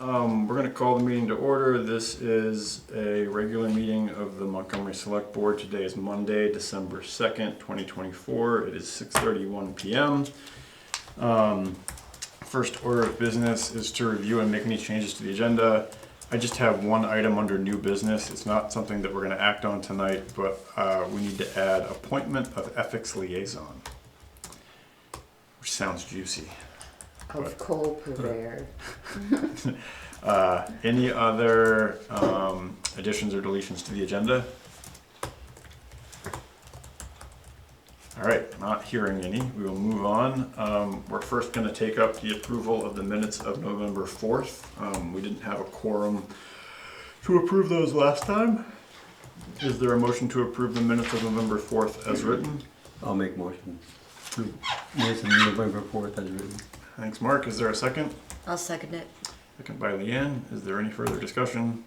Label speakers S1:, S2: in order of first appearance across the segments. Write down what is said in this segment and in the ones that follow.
S1: We're going to call the meeting to order. This is a regular meeting of the Montgomery Select Board. Today is Monday, December 2nd, 2024. It is 6:31 p.m. First order of business is to review and make any changes to the agenda. I just have one item under new business. It's not something that we're going to act on tonight, but we need to add appointment of ethics liaison, which sounds juicy.
S2: Of coal purveyor.
S1: Any other additions or deletions to the agenda? All right, not hearing any. We will move on. We're first going to take up the approval of the minutes of November 4th. We didn't have a quorum to approve those last time. Is there a motion to approve the minutes of November 4th as written?
S3: I'll make motion. Minutes of November 4th as written.
S1: Thanks, Mark. Is there a second?
S2: I'll second it.
S1: Second by Leanne. Is there any further discussion?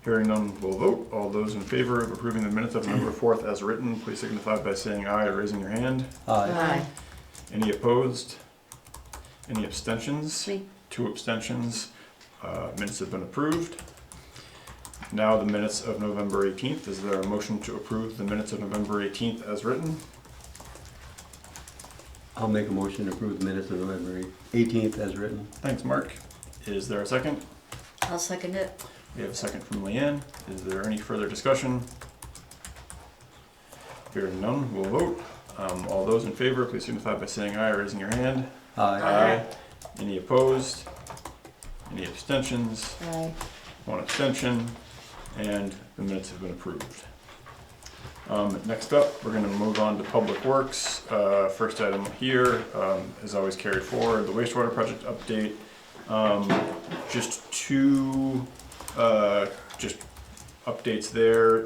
S1: Hearing none, we'll vote. All those in favor of approving the minutes of November 4th as written, please signify by saying aye or raising your hand.
S3: Aye.
S1: Any opposed? Any abstentions?
S2: Me.
S1: 2 abstentions. Minutes have been approved. Now the minutes of November 18th. Is there a motion to approve the minutes of November 18th as written?
S3: I'll make a motion to approve the minutes of November 18th as written.
S1: Thanks, Mark. Is there a second?
S2: I'll second it.
S1: We have a second from Leanne. Is there any further discussion? Hearing none, we'll vote. All those in favor, please signify by saying aye or raising your hand.
S3: Aye.
S1: Any opposed? Any abstentions?
S2: Aye.
S1: 1 abstention, and the minutes have been approved. Next up, we're going to move on to Public Works. First item here is always carried forward, the wastewater project update. Just 2 just updates there.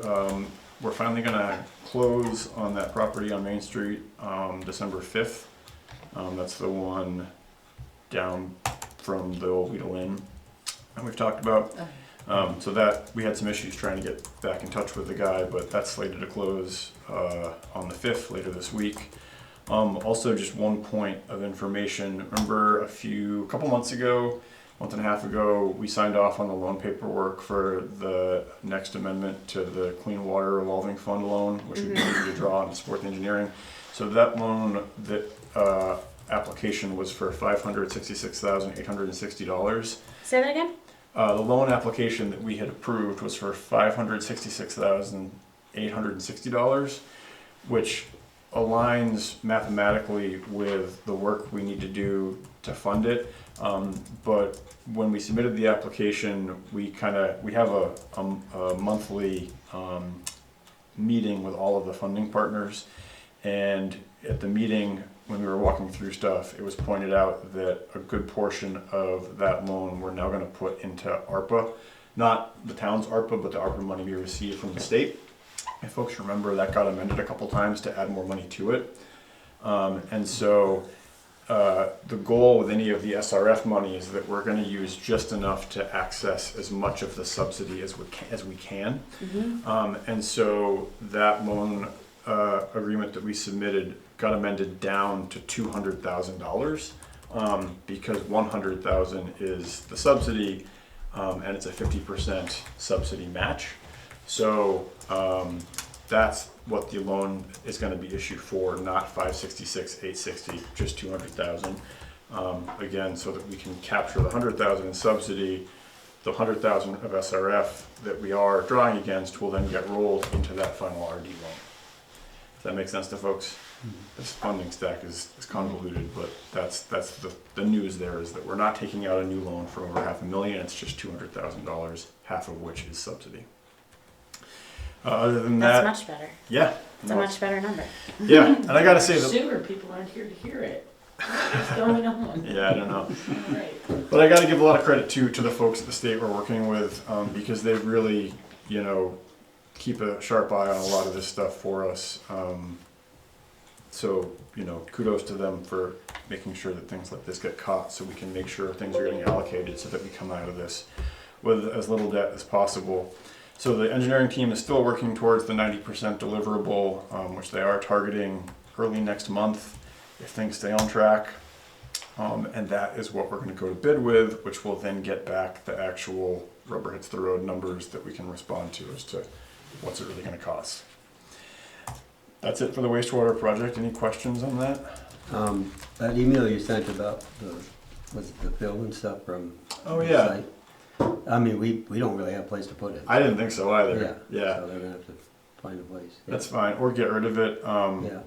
S1: We're finally going to close on that property on Main Street December 5th. That's the one down from the old Weedle Inn that we've talked about. So that we had some issues trying to get back in touch with the guy, but that's slated to close on the 5th later this week. Also, just one point of information. Remember a couple months ago, month and a half ago, we signed off on the loan paperwork for the next amendment to the Clean Water Revolving Fund loan, which would be easy to draw on to support the engineering. So that loan, that application was for $566,860.
S4: Say that again?
S1: The loan application that we had approved was for $566,860, which aligns mathematically with the work we need to do to fund it. But when we submitted the application, we have a monthly meeting with all of the funding partners, and at the meeting, when we were walking through stuff, it was pointed out that a good portion of that loan we're now going to put into ARPA, not the town's ARPA, but the ARPA money we received from the state. If folks remember, that got amended a couple times to add more money to it. And so the goal with any of the SRF money is that we're going to use just enough to access as much of the subsidy as we can. Mm-hmm. And so that loan agreement that we submitted got amended down to $200,000 because $100,000 is the subsidy, and it's a 50% subsidy match. So that's what the loan is going to be issued for, not $566,860, just $200,000. Again, so that we can capture the $100,000 in subsidy. The $100,000 of SRF that we are drawing against will then get rolled into that final RD loan. Does that make sense to folks? This funding stack is convoluted, but that's the news there, is that we're not taking out a new loan for over $500,000. It's just $200,000, half of which is subsidy. Other than that,
S4: That's much better.
S1: yeah,
S4: It's a much better number.
S1: yeah. And I gotta say that
S5: Sewer people aren't here to hear it. What's going on?
S1: yeah, I don't know.
S5: All right.
S1: But I got to give a lot of credit to the folks at the state we're working with, because they really, keep a sharp eye on a lot of this stuff for us. So, kudos to them for making sure that things like this get caught, so we can make sure things are getting allocated so that we come out of this with as little debt as possible. So the engineering team is still working towards the 90% deliverable, which they are targeting early next month if things stay on track. And that is what we're gonna go to bid with, which will then get back the actual rubber hits the road numbers that we can respond to as to what's it really gonna cost. That's it for the wastewater project. Any questions on that?
S3: That email you sent about was it the fill and stuff from
S1: Oh,
S3: the
S1: yeah.
S3: site? I mean, we don't really have a place to put it.
S1: I didn't think so either.
S3: Yeah.
S1: Yeah,
S3: So they're gonna have to find a place. Yeah.
S1: that's fine, or get rid of it.
S3: Yeah,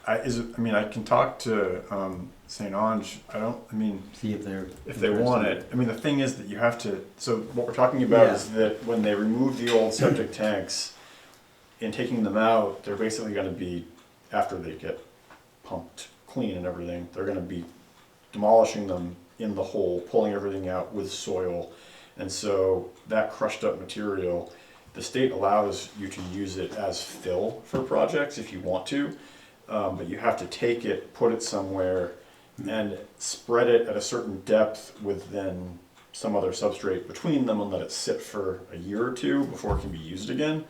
S1: I can talk to St. Ange.
S3: see if they're.
S1: If they want it. I mean, the thing is that you have to, so what we're talking about
S3: Yeah.
S1: is that when they remove the old septic tanks, in taking them out, they're basically gonna be, after they get pumped clean and everything, they're gonna be demolishing them in the hole, pulling everything out with soil. And so that crushed up material, the state allows you to use it as fill for projects if you want to. But you have to take it, put it somewhere, and spread it at a certain depth with then some other substrate between them and let it sit for a year or two before it can be used again.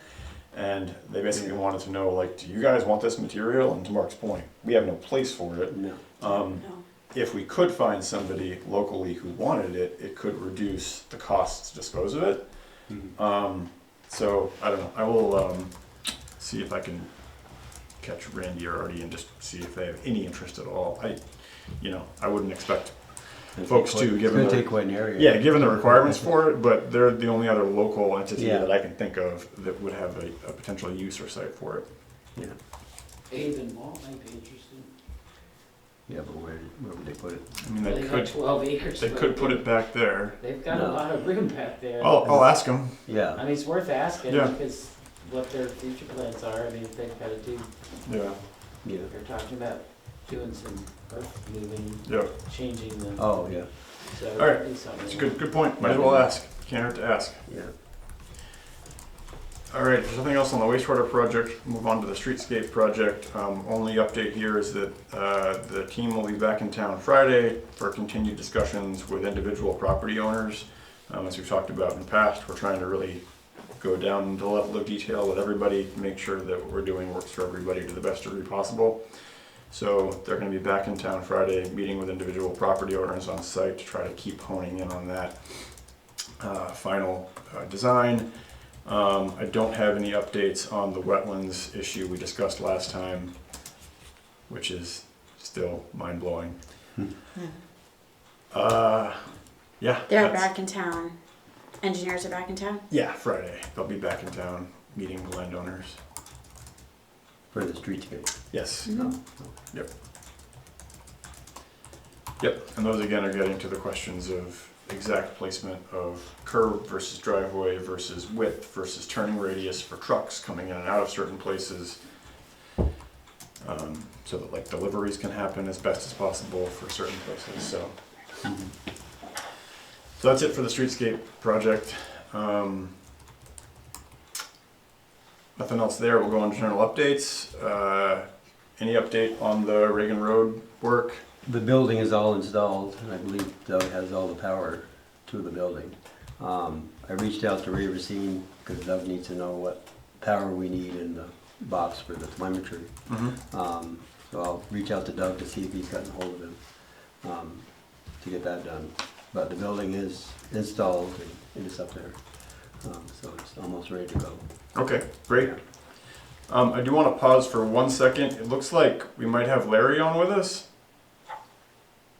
S1: And they basically wanted to know, like, do you guys want this material? And to Mark's point, we have no place for it.
S3: No.
S1: If we could find somebody locally who wanted it, it could reduce the costs to dispose of it.
S3: Mhm.
S1: So I don't know. I will see if I can catch Randy or Artie and just see if they have any interest at all. I wouldn't expect folks to,
S3: It's
S1: given
S3: gonna
S1: the,
S3: take quite an area.
S1: yeah, given the requirements for it, but they're the only other local entity
S3: Yeah.
S1: that I can think of that would have a potential use or site for it.
S3: Yeah,
S5: Haven Mall might be interested.
S3: yeah, but where would they put it?
S1: I mean,
S5: They got 12 acres.
S1: they could put it back there.
S5: They've got a
S3: No.
S5: lot of room back there.
S1: I'll ask them.
S3: Yeah,
S5: I mean, it's worth asking
S1: Yeah.
S5: because what their future plans are. I mean, if they've got to do,
S1: Yeah.
S3: yeah.
S5: they're talking about doing some earth moving,
S1: Yeah.
S5: changing them.
S3: Oh, yeah,
S5: So
S1: All right.
S5: do something.
S1: It's a good point. Might as well ask. Can't hurt to ask.
S3: yeah.
S1: All right, if there's nothing else on the wastewater project, move on to the streetscape project. Only update here is that the team will be back in town Friday for continued discussions with individual property owners. As we've talked about in the past, we're trying to really go down to the level of detail with everybody, make sure that what we're doing works for everybody to the best degree possible. So they're going to be back in town Friday, meeting with individual property owners on site to try to keep honing in on that final design. I don't have any updates on the wetlands issue we discussed last time, which is still mind-blowing. Yeah.
S4: They're
S1: that's-
S4: back in town. Engineers are back in town?
S1: Yeah, Friday. They'll be back in town, meeting the landowners.
S3: For the streetscape.
S1: Yes.
S3: Oh,
S1: Yep. Yep, and those again are getting to the questions of exact placement of curb versus driveway versus width versus turning radius for trucks coming in and out of certain places. So that like deliveries can happen as best as possible for certain places, so. So that's it for the streetscape project. Nothing else there, we'll go on to general updates. Any update on the Reagan Road work?
S3: The building is all installed, and I believe Doug has all the power to the building. I reached out to Ray Racine, because Doug needs to know what power we need in the box for the telemetry. So I'll reach out to Doug to see if he's gotten hold of him, to get that done. But the building is installed and it's up there, so it's almost ready to go.
S1: Okay, great. I do want to pause for 1 second. It looks like we might have Larry on with us.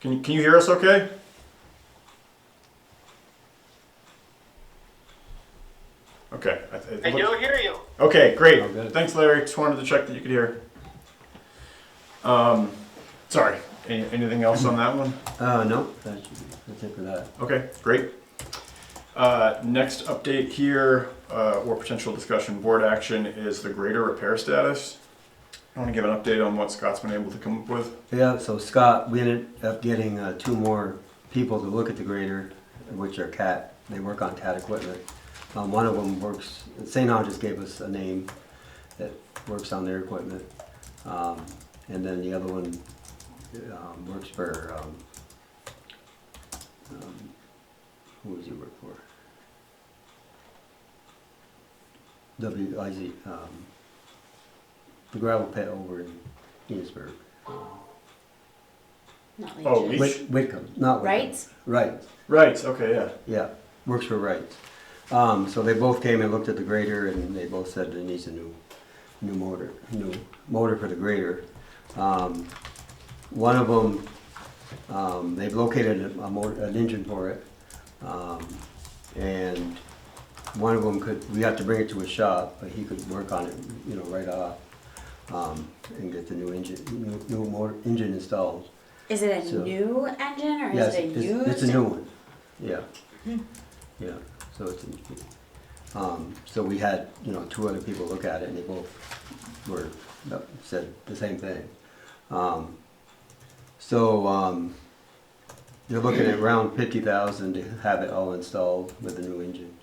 S1: Can you hear us okay? Okay.
S6: I do hear you.
S1: Okay, great.
S3: Oh, good.
S1: Thanks, Larry. Just wanted to check that you could hear. Sorry. Anything else on that one?
S3: No, that's it for that.
S1: Okay, great. Next update here, or potential discussion board action, is the grader repair status. I want to give an update on what Scott's been able to come up with.
S3: Yeah, so Scott, we ended up getting 2 more people to look at the grader, which are CAT. They work on CAT equipment. One of them works, St. Ange just gave us a name that works on their equipment. And then the other one works for, who does he work for? WIZ, the gravel pit over in Enosburg.
S4: Not
S1: Oh,
S4: Legion.
S1: Leach?
S3: Whitcomb, not Whitcomb.
S4: Right?
S3: Right,
S1: Right, okay, yeah.
S3: yeah, works for Wright. So they both came and looked at the grader, and they both said it needs a new motor for the grader. One of them, they've located an engine for it, and one of them we have to bring it to a shop, but he could work on it, right off, and get the new engine installed.
S4: Is it a
S3: So-
S4: new engine or
S3: Yes,
S4: is it a used?
S3: it's a new one, yeah. Yeah, so so we had, 2 other people look at it, and they both said the same thing. They're looking at around 50,000 to have it all installed with the new engine.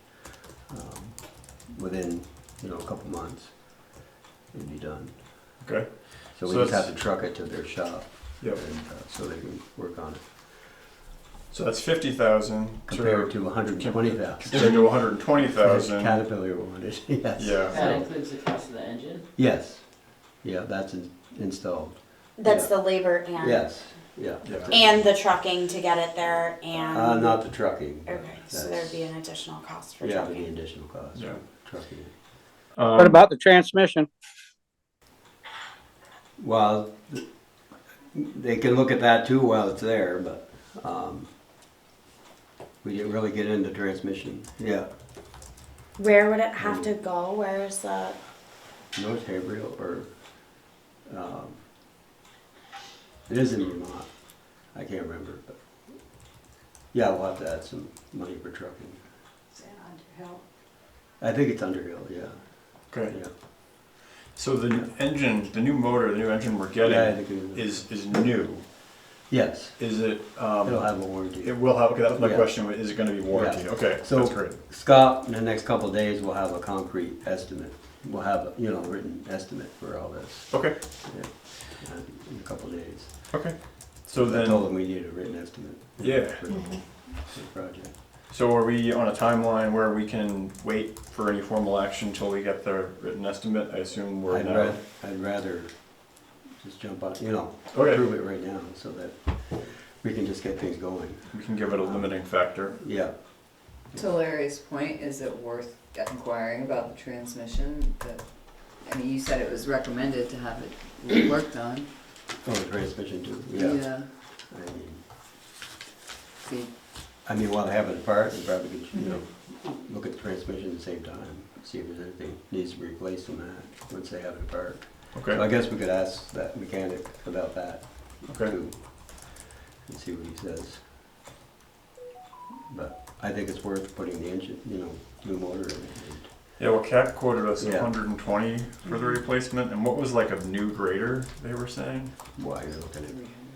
S3: Within, a couple months, it'd be done.
S1: Okay.
S3: So we
S1: So
S3: just have
S1: that's-
S3: to truck it to their shop,
S1: Yep.
S3: and, so they can work on it.
S1: So that's 50,000
S3: Compared to 120,000.
S1: compared to 120,000.
S3: Caterpillar wanted, yes.
S1: Yeah.
S5: That includes the cost of the engine?
S3: Yes, yeah, that's installed.
S4: That's
S3: Yeah.
S4: the labor and
S3: Yes, yeah.
S1: Yeah.
S4: and the trucking to get it there and
S3: Not the trucking.
S4: okay, so there'd be an additional cost for
S3: Yeah, there'd be
S4: trucking.
S3: additional cost
S1: Yeah.
S3: for trucking.
S6: What about the transmission?
S3: Well, they can look at that too while it's there, but, we didn't really get into transmission. Yeah,
S4: Where would it have to go? Where is the
S3: North Haverhill or, it is in Vermont. I can't remember, but, yeah, we'll have to add some money for trucking. I think it's Underhill, yeah.
S1: Okay.
S3: Yeah.
S1: So the new motor, the new engine we're
S3: Yeah, I
S1: getting
S3: think it
S1: is new.
S3: Yes,
S1: Is it?
S3: it'll have a warranty.
S1: It will have. Okay, that was my
S3: Yeah.
S1: question. Is it going to be warranty?
S3: Yeah.
S1: Okay,
S3: So-
S1: that's great.
S3: Scott, in the next couple of days, will have a concrete estimate. We'll have a, written estimate for all this,
S1: Okay.
S3: yeah, in a couple of days.
S1: Okay. So
S3: I told
S1: then,
S3: him we needed a written estimate.
S1: Yeah.
S3: For the project.
S1: so are we on a timeline where we can wait for any formal action until we get the written estimate? I assume we're now.
S3: I'd rather just jump on,
S1: Okay.
S3: approve it right now so that we can just get things going.
S1: We can give it a limiting factor.
S3: Yeah,
S2: To Larry's point, is it worth inquiring about the transmission? I mean, you said it was recommended to have it worked on.
S3: oh, the transmission too, yeah.
S2: See,
S3: I mean, while they have it apart, they probably could, look at the transmission at the same time, see if there's anything needs to be replaced in that, once they have it apart.
S1: Okay.
S3: So I guess we could ask that mechanic about that
S1: Okay.
S3: too, and see what he says. But I think it's worth putting the engine, new motor in it.
S1: Yeah. Well, Cat quoted us
S3: Yeah.
S1: 120 for the replacement, and what was like a new grader they were saying?
S3: Why you're looking at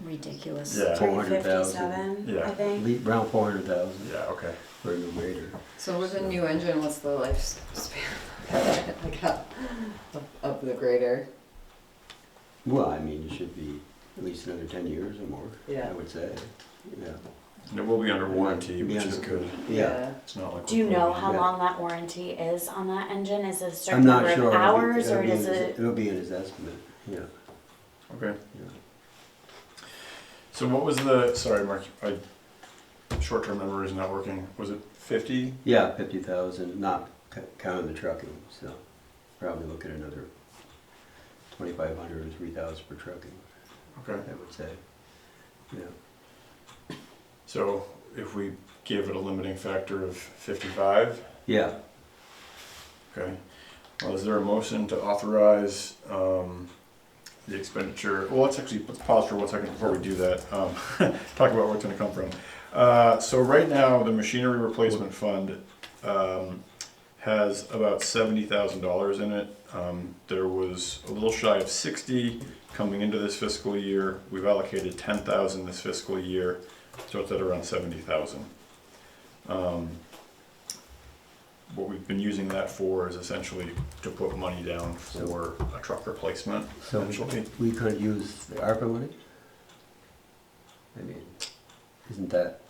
S2: ridiculous.
S1: Yeah.
S4: 357,
S1: Yeah.
S4: I think.
S3: around 400,000
S1: Yeah. Okay.
S3: for a new grader.
S2: So with a new engine, what's the lifespan like of the grader?
S3: Well, I mean, it should be at least another 10 years or more,
S2: Yeah.
S3: I would say, yeah.
S1: And it will be under warranty,
S3: Be
S1: which is
S3: under-
S1: good.
S3: Yeah.
S1: It's not like.
S4: Do you know
S1: we're-
S4: how
S3: Yeah.
S4: long that warranty is on that engine? Is it a
S3: I'm
S4: certain
S3: not
S4: number
S3: sure.
S4: of hours
S3: It'll
S4: or
S3: be in
S4: does
S3: his-
S4: it?
S3: It'll be in his estimate, yeah.
S1: Okay.
S3: Yeah.
S1: So what was the? Sorry, Mark. Short-term memory is not working. Was it 50?
S3: Yeah, 50,000, not counting the trucking, so probably look at another 2,500 or 3,000 for trucking,
S1: Okay.
S3: I would say. Yeah.
S1: So if we give it a limiting factor of 55,
S3: Yeah,
S1: okay. Well, is there a motion to authorize the expenditure? Well, let's pause for 1 second before we do that. Talk about where it's going to come from. So right now, the machinery replacement fund has about $70,000 in it. There was a little shy of 60 coming into this fiscal year. We've allocated 10,000 this fiscal year, so it's at around 70,000. What we've been using that for is essentially to put money down for a truck replacement,
S3: so
S1: essentially.
S3: we could use the ARPA money? I mean, isn't that,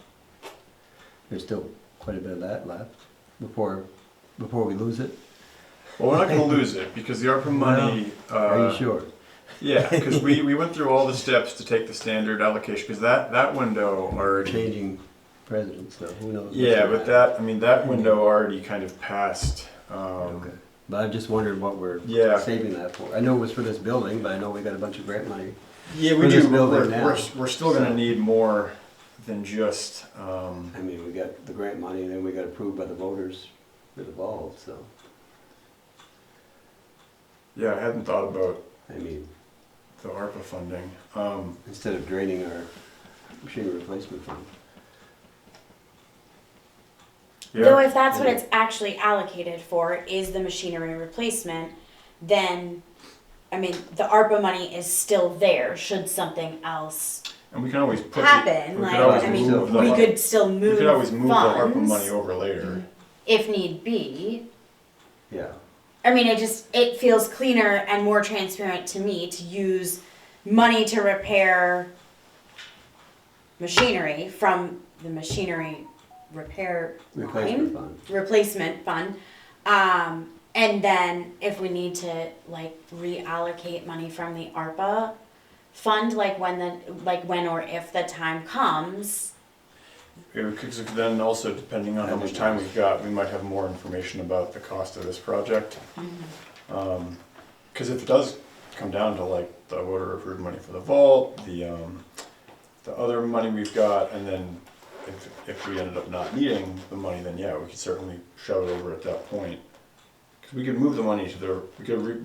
S3: there's still quite a bit of that left before we lose it?
S1: Well, we're not gonna lose it, because the ARPA money,
S3: Are you sure?
S1: Yeah, because we went through all the steps to take the standard allocation, because that window already.
S3: Changing presidents, so who knows? what's
S1: Yeah,
S3: gonna
S1: but
S3: happen.
S1: that window already kind of passed.
S3: Okay. But I'm just wondering what we're
S1: Yeah.
S3: saving that for. I know it was for this building, but I know we got a bunch of grant money.
S1: Yeah, we
S3: For this
S1: do.
S3: building now.
S1: We're still going to
S3: So-
S1: need more than just.
S3: I mean, we got the grant money, and then we got approved by the voters for the vault, so,
S1: Yeah, I hadn't thought about
S3: I mean,
S1: the ARPA funding.
S3: instead of draining our machine replacement fund.
S4: Though
S1: Yeah,
S4: if that's what it's actually allocated for, is the machinery replacement, then, I mean, the ARPA money is still there, should something else
S1: and we can always put.
S4: happen,
S1: We
S4: like,
S1: could always
S4: I mean,
S1: move the.
S4: we could still
S1: We
S4: move
S1: could always move the ARPA
S4: funds
S1: money over later.
S4: if need be.
S3: Yeah,
S4: I mean, it feels cleaner and more transparent to me to use money to repair machinery from the machinery repair
S3: replacement
S4: line,
S3: fund.
S4: replacement fund. And then if we need to like reallocate money from the ARPA fund, like when or if the time comes.
S1: Because then also, depending on how much time we've got, we might have more information about the cost of this project. Because if it does come down to like the voter approved money for the vault, the other money we've got, and then if we ended up not needing the money, then yeah, we could certainly shove it over at that point. Because we could move the money to the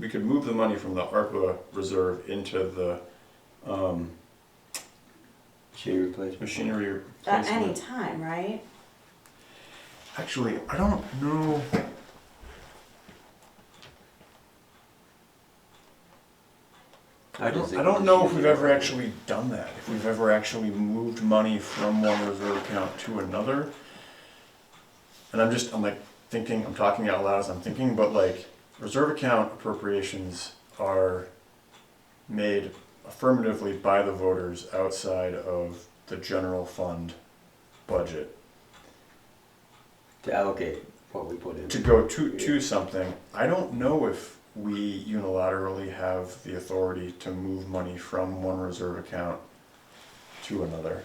S1: we could move the money from the ARPA reserve into the
S3: Machine replacement.
S1: machinery
S4: At any
S1: replacement.
S4: time, right?
S1: Actually, I don't know. I don't know if we've ever actually done that. If we've ever actually moved money from one reserve account to another. And I'm like thinking, I'm talking out loud as I'm thinking, but like reserve account appropriations are made affirmatively by the voters outside of the general fund budget.
S3: To allocate what we put in.
S1: To go to something, I don't know if we unilaterally have the authority to move money from one reserve account to another.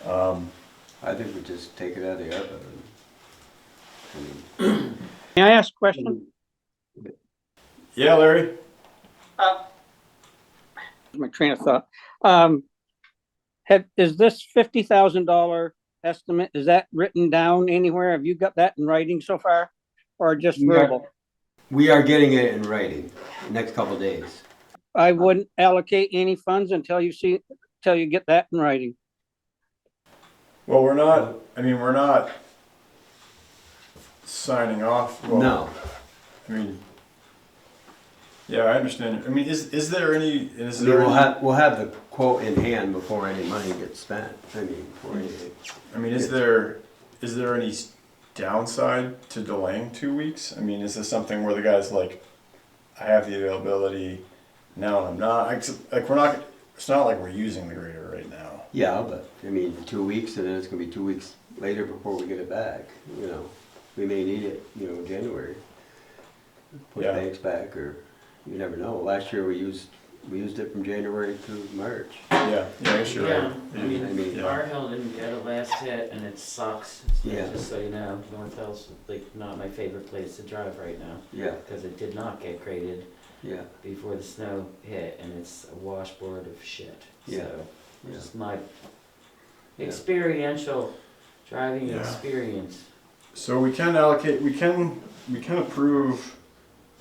S3: I think we just take it out of the ARPA. I mean,
S6: May I ask a question?
S1: Yeah, Larry?
S6: My train of thought. Is this $50,000 estimate, is that written down anywhere? Have you got that in writing so far? Or just verbal?
S3: we are getting it in writing next couple of days.
S6: I wouldn't allocate any funds until you get that in writing.
S1: Well, we're not signing off. Well,
S3: No,
S1: I mean, yeah, I understand. I mean, is there any,
S3: I mean, we'll have the quote in hand before any money gets spent. I mean, before anything.
S1: I mean, is there any downside to delaying 2 weeks? I mean, is this something where the guy's like, I have the availability now and I'm not, like we're not, it's not like we're using the grader right now.
S3: Yeah, but I mean, 2 weeks, and then it's gonna be 2 weeks later before we get it back. You know, we may need it. You know, in January. Put
S1: Yeah.
S3: banks back, or you never know. Last year we used it from January to March.
S1: Yeah, I guess you're
S5: Yeah,
S1: right.
S5: I mean,
S3: I mean,
S1: yeah.
S5: Bar Hill didn't get it last hit, and it sucks.
S3: Yeah.
S5: Just so you know, North Hill's like not my favorite place to drive right now,
S3: Yeah,
S5: because it did not get graded
S3: yeah,
S5: before the snow hit, and it's a washboard of shit.
S3: Yeah.
S5: So,
S3: yeah.
S5: just my
S3: Yeah.
S5: experiential driving
S1: Yeah.
S5: experience.
S1: So we can allocate, we can approve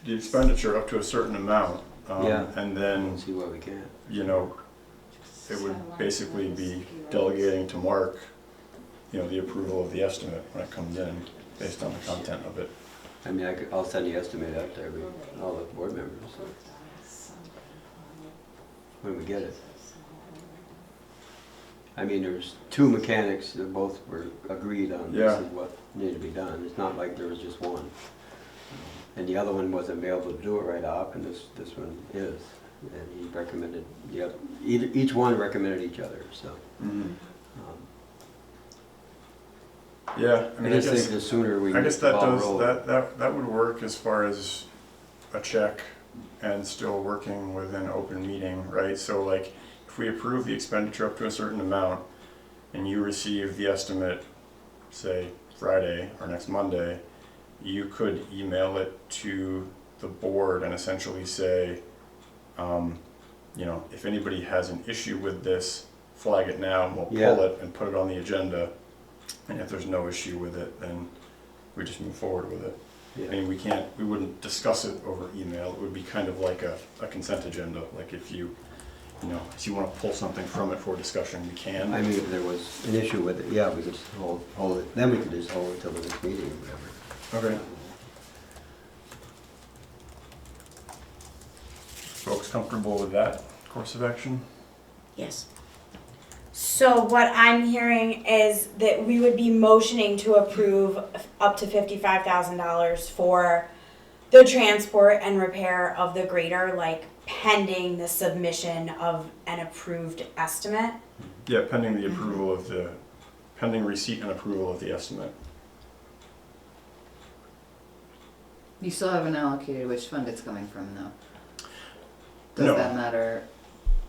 S1: the expenditure up to a certain amount.
S3: Yeah.
S1: And
S3: We'll
S1: then,
S3: see what we can.
S1: you know, it would basically be delegating to Mark, you know, the approval of the estimate when it comes in, based on the content of it.
S3: I mean, I'll send the estimate out to all the board members when we get it. I mean, there's two mechanics that both were agreed on this
S1: Yeah.
S3: is what needed to be done. It's not like there was just one. And the other one wasn't able to do it right off, and this one is. And he recommended, each one recommended each other, so.
S1: Yeah, I
S3: I
S1: mean, I
S3: just think
S1: guess,
S3: the sooner we
S1: I
S3: get
S1: guess
S3: the
S1: that
S3: ball
S1: does,
S3: rolling.
S1: that would work as far as a check and still working within open meeting, right? So like, if we approve the expenditure up to a certain amount, and you receive the estimate, say, Friday or next Monday, you could email it to the board and essentially say, you know, if anybody has an issue with this, flag it now, and we'll
S3: Yeah.
S1: pull it and put it on the agenda. And if there's no issue with it, then we just move forward with it. I
S3: Yeah.
S1: mean, we wouldn't discuss it over email. It would be kind of like a consent agenda. Like if you know, if you want to pull something from it for discussion, you can.
S3: I mean, if there was an issue with it, yeah, we could just hold it, then we could just hold it till the next meeting or whatever.
S1: Okay. Folks comfortable with that course of action?
S4: Yes. So what I'm hearing is that we would be motioning to approve up to $55,000 for the transport and repair of the grader, like pending the submission of an approved estimate.
S1: Yeah, pending the approval of pending receipt and approval of the estimate.
S2: You still haven't allocated which fund it's coming from, though. Does
S1: No.
S2: that matter?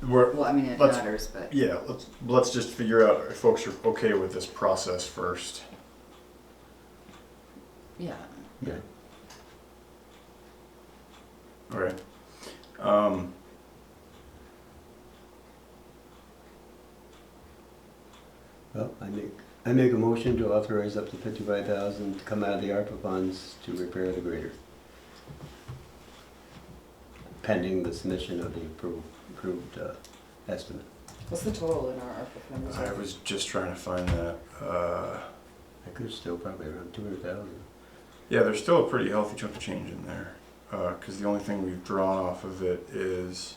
S1: We're,
S2: Well, I mean, it
S1: Let's-
S2: matters, but
S1: yeah, let's just figure out if folks are okay with this process first.
S2: yeah.
S3: Yeah.
S1: Okay.
S3: Well, I make a motion to authorize up to 55,000 to come out of the ARPA funds to repair the grader. Pending the submission of the approved estimate.
S2: What's the total in our ARPA funds?
S1: I was just trying to find that.
S3: I could still probably around 200,000.
S1: Yeah, there's still a pretty healthy chunk of change in there. Because the only thing we've drawn off of it is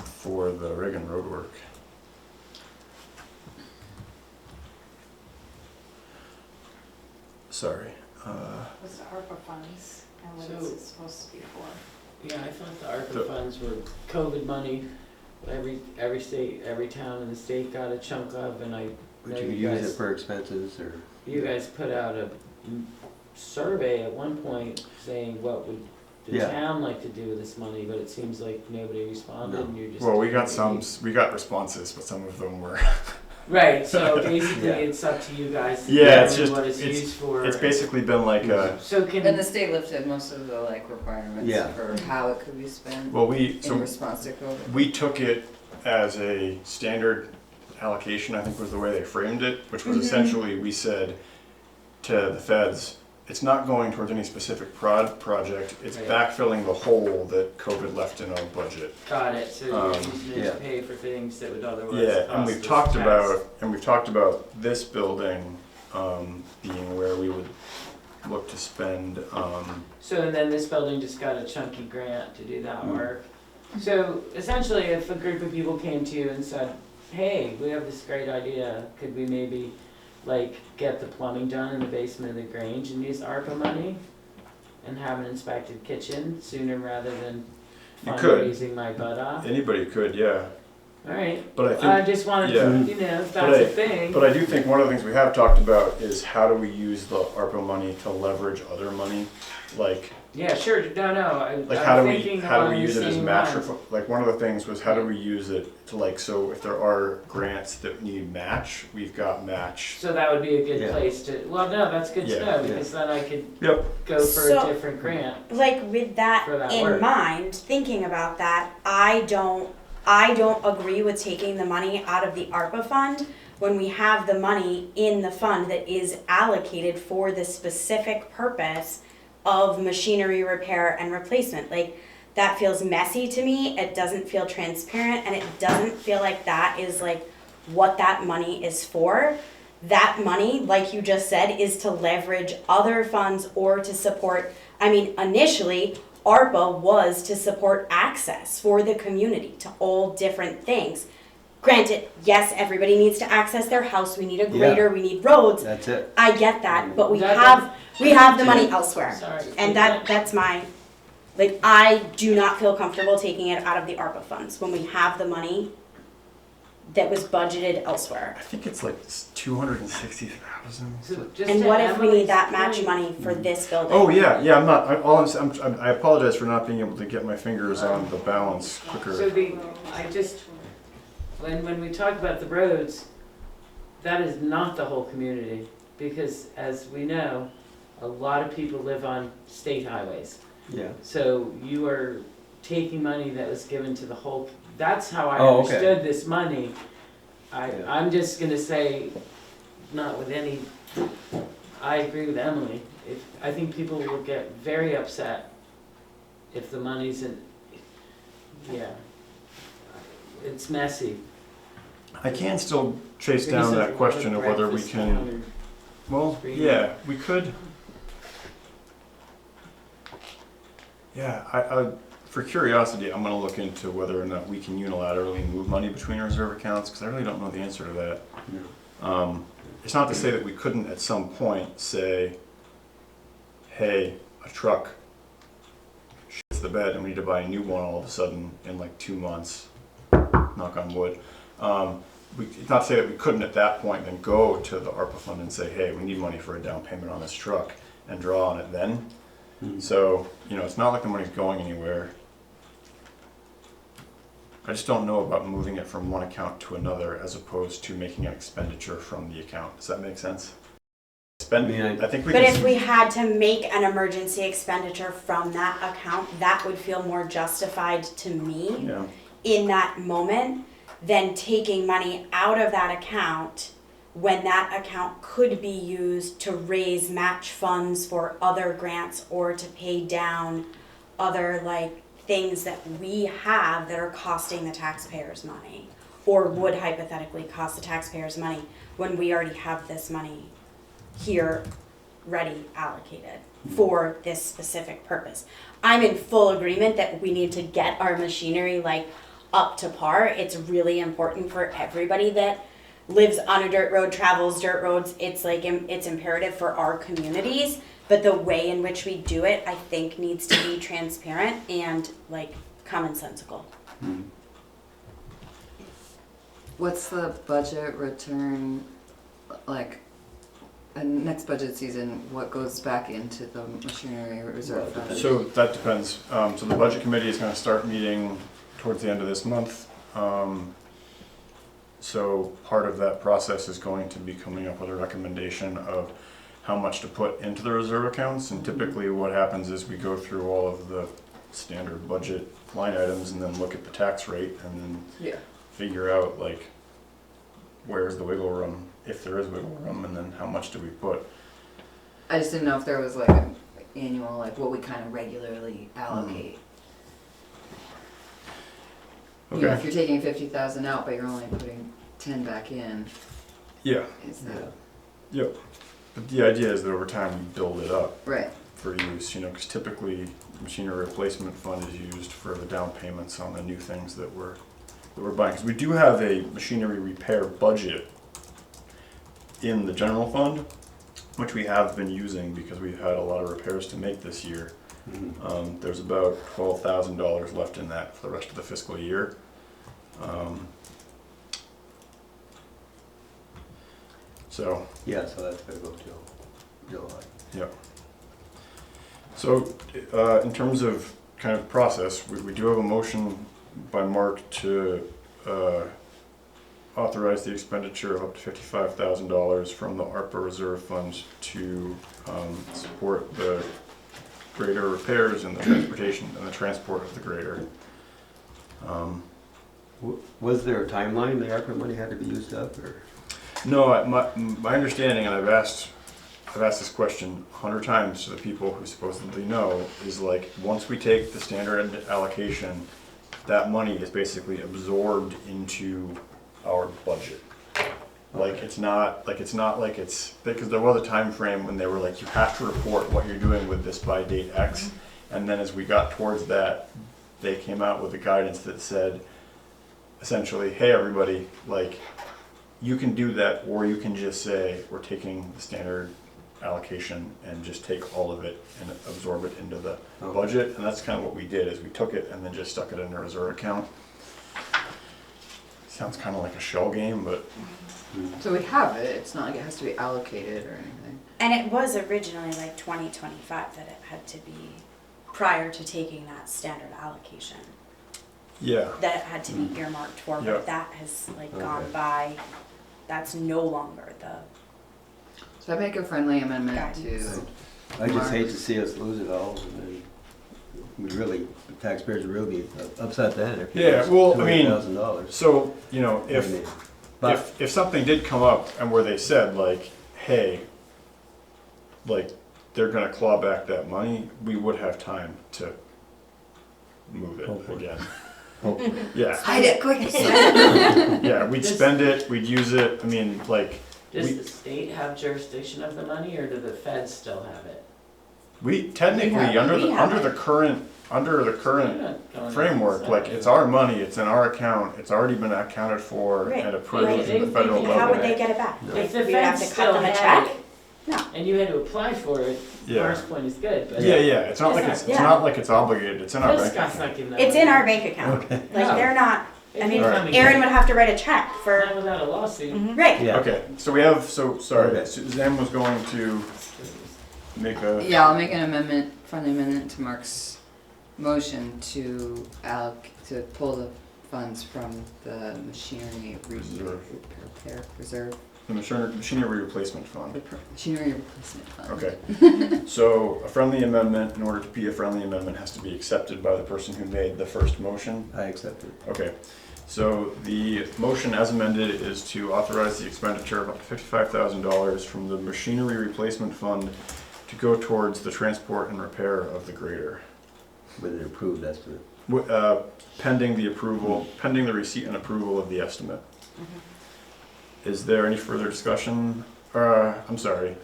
S1: for the Reagan road work. Sorry.
S5: What's the ARPA funds and what
S7: So-
S5: is it supposed to be for?
S7: Yeah, I thought the ARPA
S1: The-
S7: funds were COVID money. Every state, every town in the state got a chunk of, and I
S3: But
S7: know
S3: you could
S7: you
S3: use it
S7: guys,
S3: for expenses or,
S7: you guys put out a survey at one point saying what would the
S3: Yeah.
S7: town like to do with this money, but it seems like nobody responded
S3: No.
S7: and you're just.
S1: Well, we got responses, but some of them were.
S7: Right, so basically
S3: Yeah.
S7: it's up to you guys to
S1: Yeah, it's
S7: determine
S1: just
S7: what it's
S1: it's
S7: used for.
S1: it's basically been like a.
S7: So
S2: And the
S7: can,
S2: state lifted most of the like requirements
S3: Yeah.
S2: for how it could be spent
S1: Well, we
S2: in response to COVID.
S1: we took it as a standard allocation, I think was the way they framed it, which was essentially we said to the feds, it's not going towards any specific project, it's
S7: Right.
S1: backfilling the hole that COVID left in our budget.
S7: got it, so you're using it
S3: yeah.
S7: to pay for things that would otherwise
S1: Yeah,
S7: cost
S1: and we've
S7: us
S1: talked
S7: tax.
S1: about this building being where we would look to spend.
S7: So and then this building just got a chunky grant to do that
S1: Mm.
S7: work. So essentially, if a group of people came to you and said, hey, we have this great idea, could we maybe like get the plumbing done in the basement of the Grange and use ARPA money? And have an inspected kitchen sooner rather than
S1: You could.
S7: fundraising my butt off?
S1: Anybody could, yeah,
S7: Alright,
S1: but I think.
S7: I just wanted
S1: yeah.
S7: to, you know, if that's a thing.
S1: But I do think one of the things we have talked about is how do we use the ARPA money to leverage other money? Like
S7: Yeah, sure, no,
S1: how
S7: I'm
S1: do
S7: thinking
S1: we, how do
S7: along
S1: we
S7: the
S1: use it as
S7: same
S1: match?
S7: lines.
S1: Like one of the things was how do we use it to like, so if there are grants that need match, we've got match.
S7: So that would be a good
S3: Yeah.
S7: place to, well, no, that's good to
S1: Yeah,
S7: know,
S3: yeah.
S7: because then I could
S1: Yep.
S7: go for
S4: So-
S7: a different grant.
S4: Like with that
S7: For that
S4: in
S7: work.
S4: mind, thinking about that, I don't agree with taking the money out of the ARPA fund when we have the money in the fund that is allocated for the specific purpose of machinery repair and replacement. Like that feels messy to me. It doesn't feel transparent and it doesn't feel like that is like what that money is for. That money, like you just said, is to leverage other funds or to support, I mean, initially, ARPA was to support access for the community to all different things. Granted, yes, everybody needs to access their house, we need a grader, we need roads.
S3: that's it.
S4: I get that, but we
S7: That-
S4: have the money elsewhere.
S7: Sorry.
S4: And that's my, like, I do not feel comfortable taking it out of the ARPA funds when we have the money that was budgeted elsewhere.
S1: I think it's like 260,000.
S7: So just
S4: And
S7: to
S4: what if we
S7: Emily's
S4: need that match
S7: point-
S4: money for this building?
S1: Oh yeah, I'm not. I apologize for not being able to get my fingers on the balance quicker.
S7: So when we talk about the roads, that is not the whole community, because as we know, a lot of people live on state highways.
S3: Yeah.
S7: So you are taking money that was given to the whole, that's how I
S3: Oh, okay.
S7: understood this money.
S3: Yeah.
S7: I'm just gonna say, not with any, I agree with Emily. I think people will get very upset if the money's in, yeah. It's messy.
S1: I can still chase
S7: Maybe
S1: down
S7: something
S1: that question
S7: like
S1: of whether we
S7: breakfast
S1: can.
S7: down
S1: Well,
S7: Street.
S1: yeah, we could. Yeah, I for curiosity, I'm gonna look into whether or not we can unilaterally move money between reserve accounts, because I really don't know the answer to that. It's not to say that we couldn't at some point say, hey, a truck shits the bed and we need to buy a new one all of a sudden in like 2 months, knock on wood. It's not to say that we couldn't at that point then go to the ARPA fund and say, hey, we need money for a down payment on this truck, and draw on it then. So, it's not like the money's going anywhere. I just don't know about moving it from one account to another as opposed to making an expenditure from the account. Does that make sense? I think we
S4: But
S1: can.
S4: if we had to make an emergency expenditure from that account, that would feel more justified to me
S1: Yeah.
S4: in that moment than taking money out of that account when that account could be used to raise match funds for other grants or to pay down other things that we have that are costing the taxpayers money or would hypothetically cost the taxpayers money when we already have this money here ready allocated for this specific purpose. I'm in full agreement that we need to get our machinery up to par. It's really important for everybody that lives on a dirt road, travels dirt roads. It's it's imperative for our communities, but the way in which we do it, I think, needs to be transparent and commonsensical.
S2: What's the budget return, next budget season, what goes back into the machinery reserve fund?
S1: So that depends. So the budget committee is going to start meeting towards the end of this month. So part of that process is going to be coming up with a recommendation of how much to put into the reserve accounts. And typically what happens is we go through all of the standard budget line items and then look at the tax rate and then figure out where's the wiggle room, if there is wiggle room, and then how much do we put.
S2: I just didn't know if there was an annual, what we kind of regularly allocate.
S1: Okay.
S2: If you're taking 50,000 out, but you're only putting 10 back in,
S1: Yeah.
S2: is that
S1: Yep. But the idea is that over time we build it up
S2: right?
S1: for use, because typically the machinery replacement fund is used for the down payments on the new things that we're buying. Because we do have a machinery repair budget in the general fund, which we have been using because we've had a lot of repairs to make this year. There's about $12,000 left in that for the rest of the fiscal year. So
S3: that's gonna go till July.
S1: Yep. So, in terms of kind of process, we do have a motion by Mark to authorize the expenditure of up to $55,000 from the ARPA reserve funds to support the grader repairs and the transportation and the transport of the grader.
S3: Was there a timeline the ARPA money had to be used up, or?
S1: No, my understanding, and I've asked this question 100 times to the people who supposedly know, is once we take the standard allocation, that money is basically absorbed into our budget. It's not because there was a time frame when they were you have to report what you're doing with this by date X, and then as we got towards that, they came out with a guidance that said, essentially, hey everybody, you can do that, or you can just say we're taking the standard allocation and just take all of it and absorb it into the budget. And that's kind of what we did, is we took it and then just stuck it in a reserve account. sounds kind of like a shell game, but
S2: So we have it, it's not like it has to be allocated or anything.
S4: And it was originally like 2025 that it had to be, prior to taking that standard allocation,
S1: yeah.
S4: that it had to be earmarked for,
S1: Yeah.
S4: but that has like gone
S3: Okay.
S4: by. That's no longer the
S2: So I make a friendly amendment
S4: Guidance.
S2: to,
S3: I just hate to see us lose it all, and then we really, the taxpayers would really be upset then if
S1: Yeah, well, I mean,
S3: $200,000.
S1: So, you know, if something did come up and where they said like, hey, like they're gonna claw back that money, we would have time to move it
S3: Hopefully.
S1: again.
S3: Hopefully.
S1: Yeah,
S2: hide it quick.
S1: yeah, we'd spend it, we'd use it, I mean, like,
S7: Does
S1: We-
S7: the state have jurisdiction of the money, or do the feds still have it?
S1: we technically,
S2: We have-
S1: under
S4: we
S1: the,
S4: have
S1: under the current, under the current
S7: I'm not going
S1: framework, like, it's our money, it's in our account, it's already been accounted for
S4: Right.
S1: and approved
S7: They-
S1: at the
S7: they
S1: federal
S7: can-
S1: level.
S4: how would they get it back?
S3: No.
S4: Like,
S7: If the
S4: we would have
S7: feds
S4: to
S7: still
S4: cut them a
S7: had
S4: check?
S7: it,
S4: No.
S7: and you had to apply for it,
S1: Yeah.
S7: Mark's point is good, but.
S1: Yeah, yeah, it's not like
S7: It's
S1: it's
S4: not-
S1: not like it's obligated, it's in our
S7: This
S1: bank
S7: guy's
S1: account.
S7: not giving that.
S4: It's in
S7: money.
S4: our bank account.
S3: Okay.
S4: Like
S7: No.
S4: they're not,
S7: If
S4: I
S7: they
S4: mean,
S7: come and
S4: Aaron
S7: get
S4: would have to write a check
S7: it,
S4: for,
S7: not without a lawsuit.
S4: right.
S3: Yeah.
S1: Okay, so we have, sorry,
S3: Okay.
S1: Suzanne was going to make a,
S2: Yeah, I'll make an amendment, friendly amendment to Mark's motion to to pull the funds from the machinery reserve,
S1: the machinery replacement fund.
S2: machinery replacement fund.
S1: Okay, so a friendly amendment, in order to be a friendly amendment, has to be accepted by the person who made the first motion.
S3: I accept it.
S1: Okay, so the motion as amended is to authorize the expenditure of up to $55,000 from the machinery replacement fund to go towards the transport and repair of the grader.
S3: With an approved estimate.
S1: Pending the approval, pending the receipt and approval of the estimate. Is there any further discussion? I'm sorry.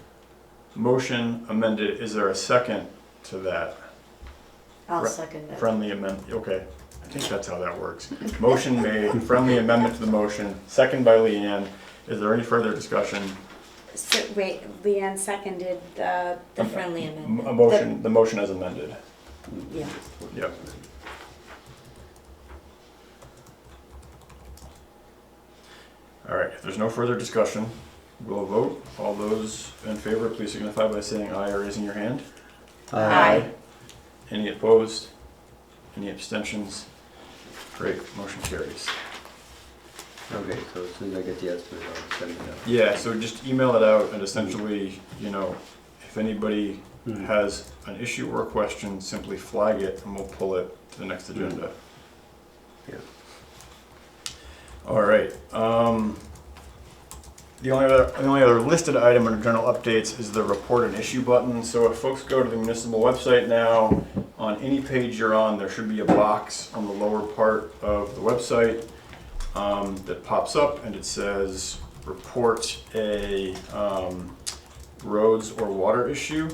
S1: Motion amended, is there a second to that
S4: I'll
S1: Fri-
S4: second that.
S1: friendly amendment? Okay, I think that's how that works. Motion made, friendly amendment to the motion, second by Leanne. Is there any further discussion?
S4: So, wait, Leanne seconded the friendly amendment.
S1: A motion, the motion as amended.
S4: Yeah.
S1: Yep. All right, if there's no further discussion, we'll vote. All those in favor, please signify by saying aye or raising your hand.
S4: Aye.
S1: Any opposed? Any abstentions? Great, motion carries.
S3: Okay, so as soon as I get the estimate, I'll send it out.
S1: Yeah, so just email it out and essentially, you know, if anybody has an issue or a question, simply flag it and we'll pull it to the next agenda.
S3: Yeah.
S1: All right. The only other listed item under general updates is the report an issue button. So if folks go to the municipal website now, on any page you're on, there should be a box on the lower part of the website that pops up and it says report a roads or water issue.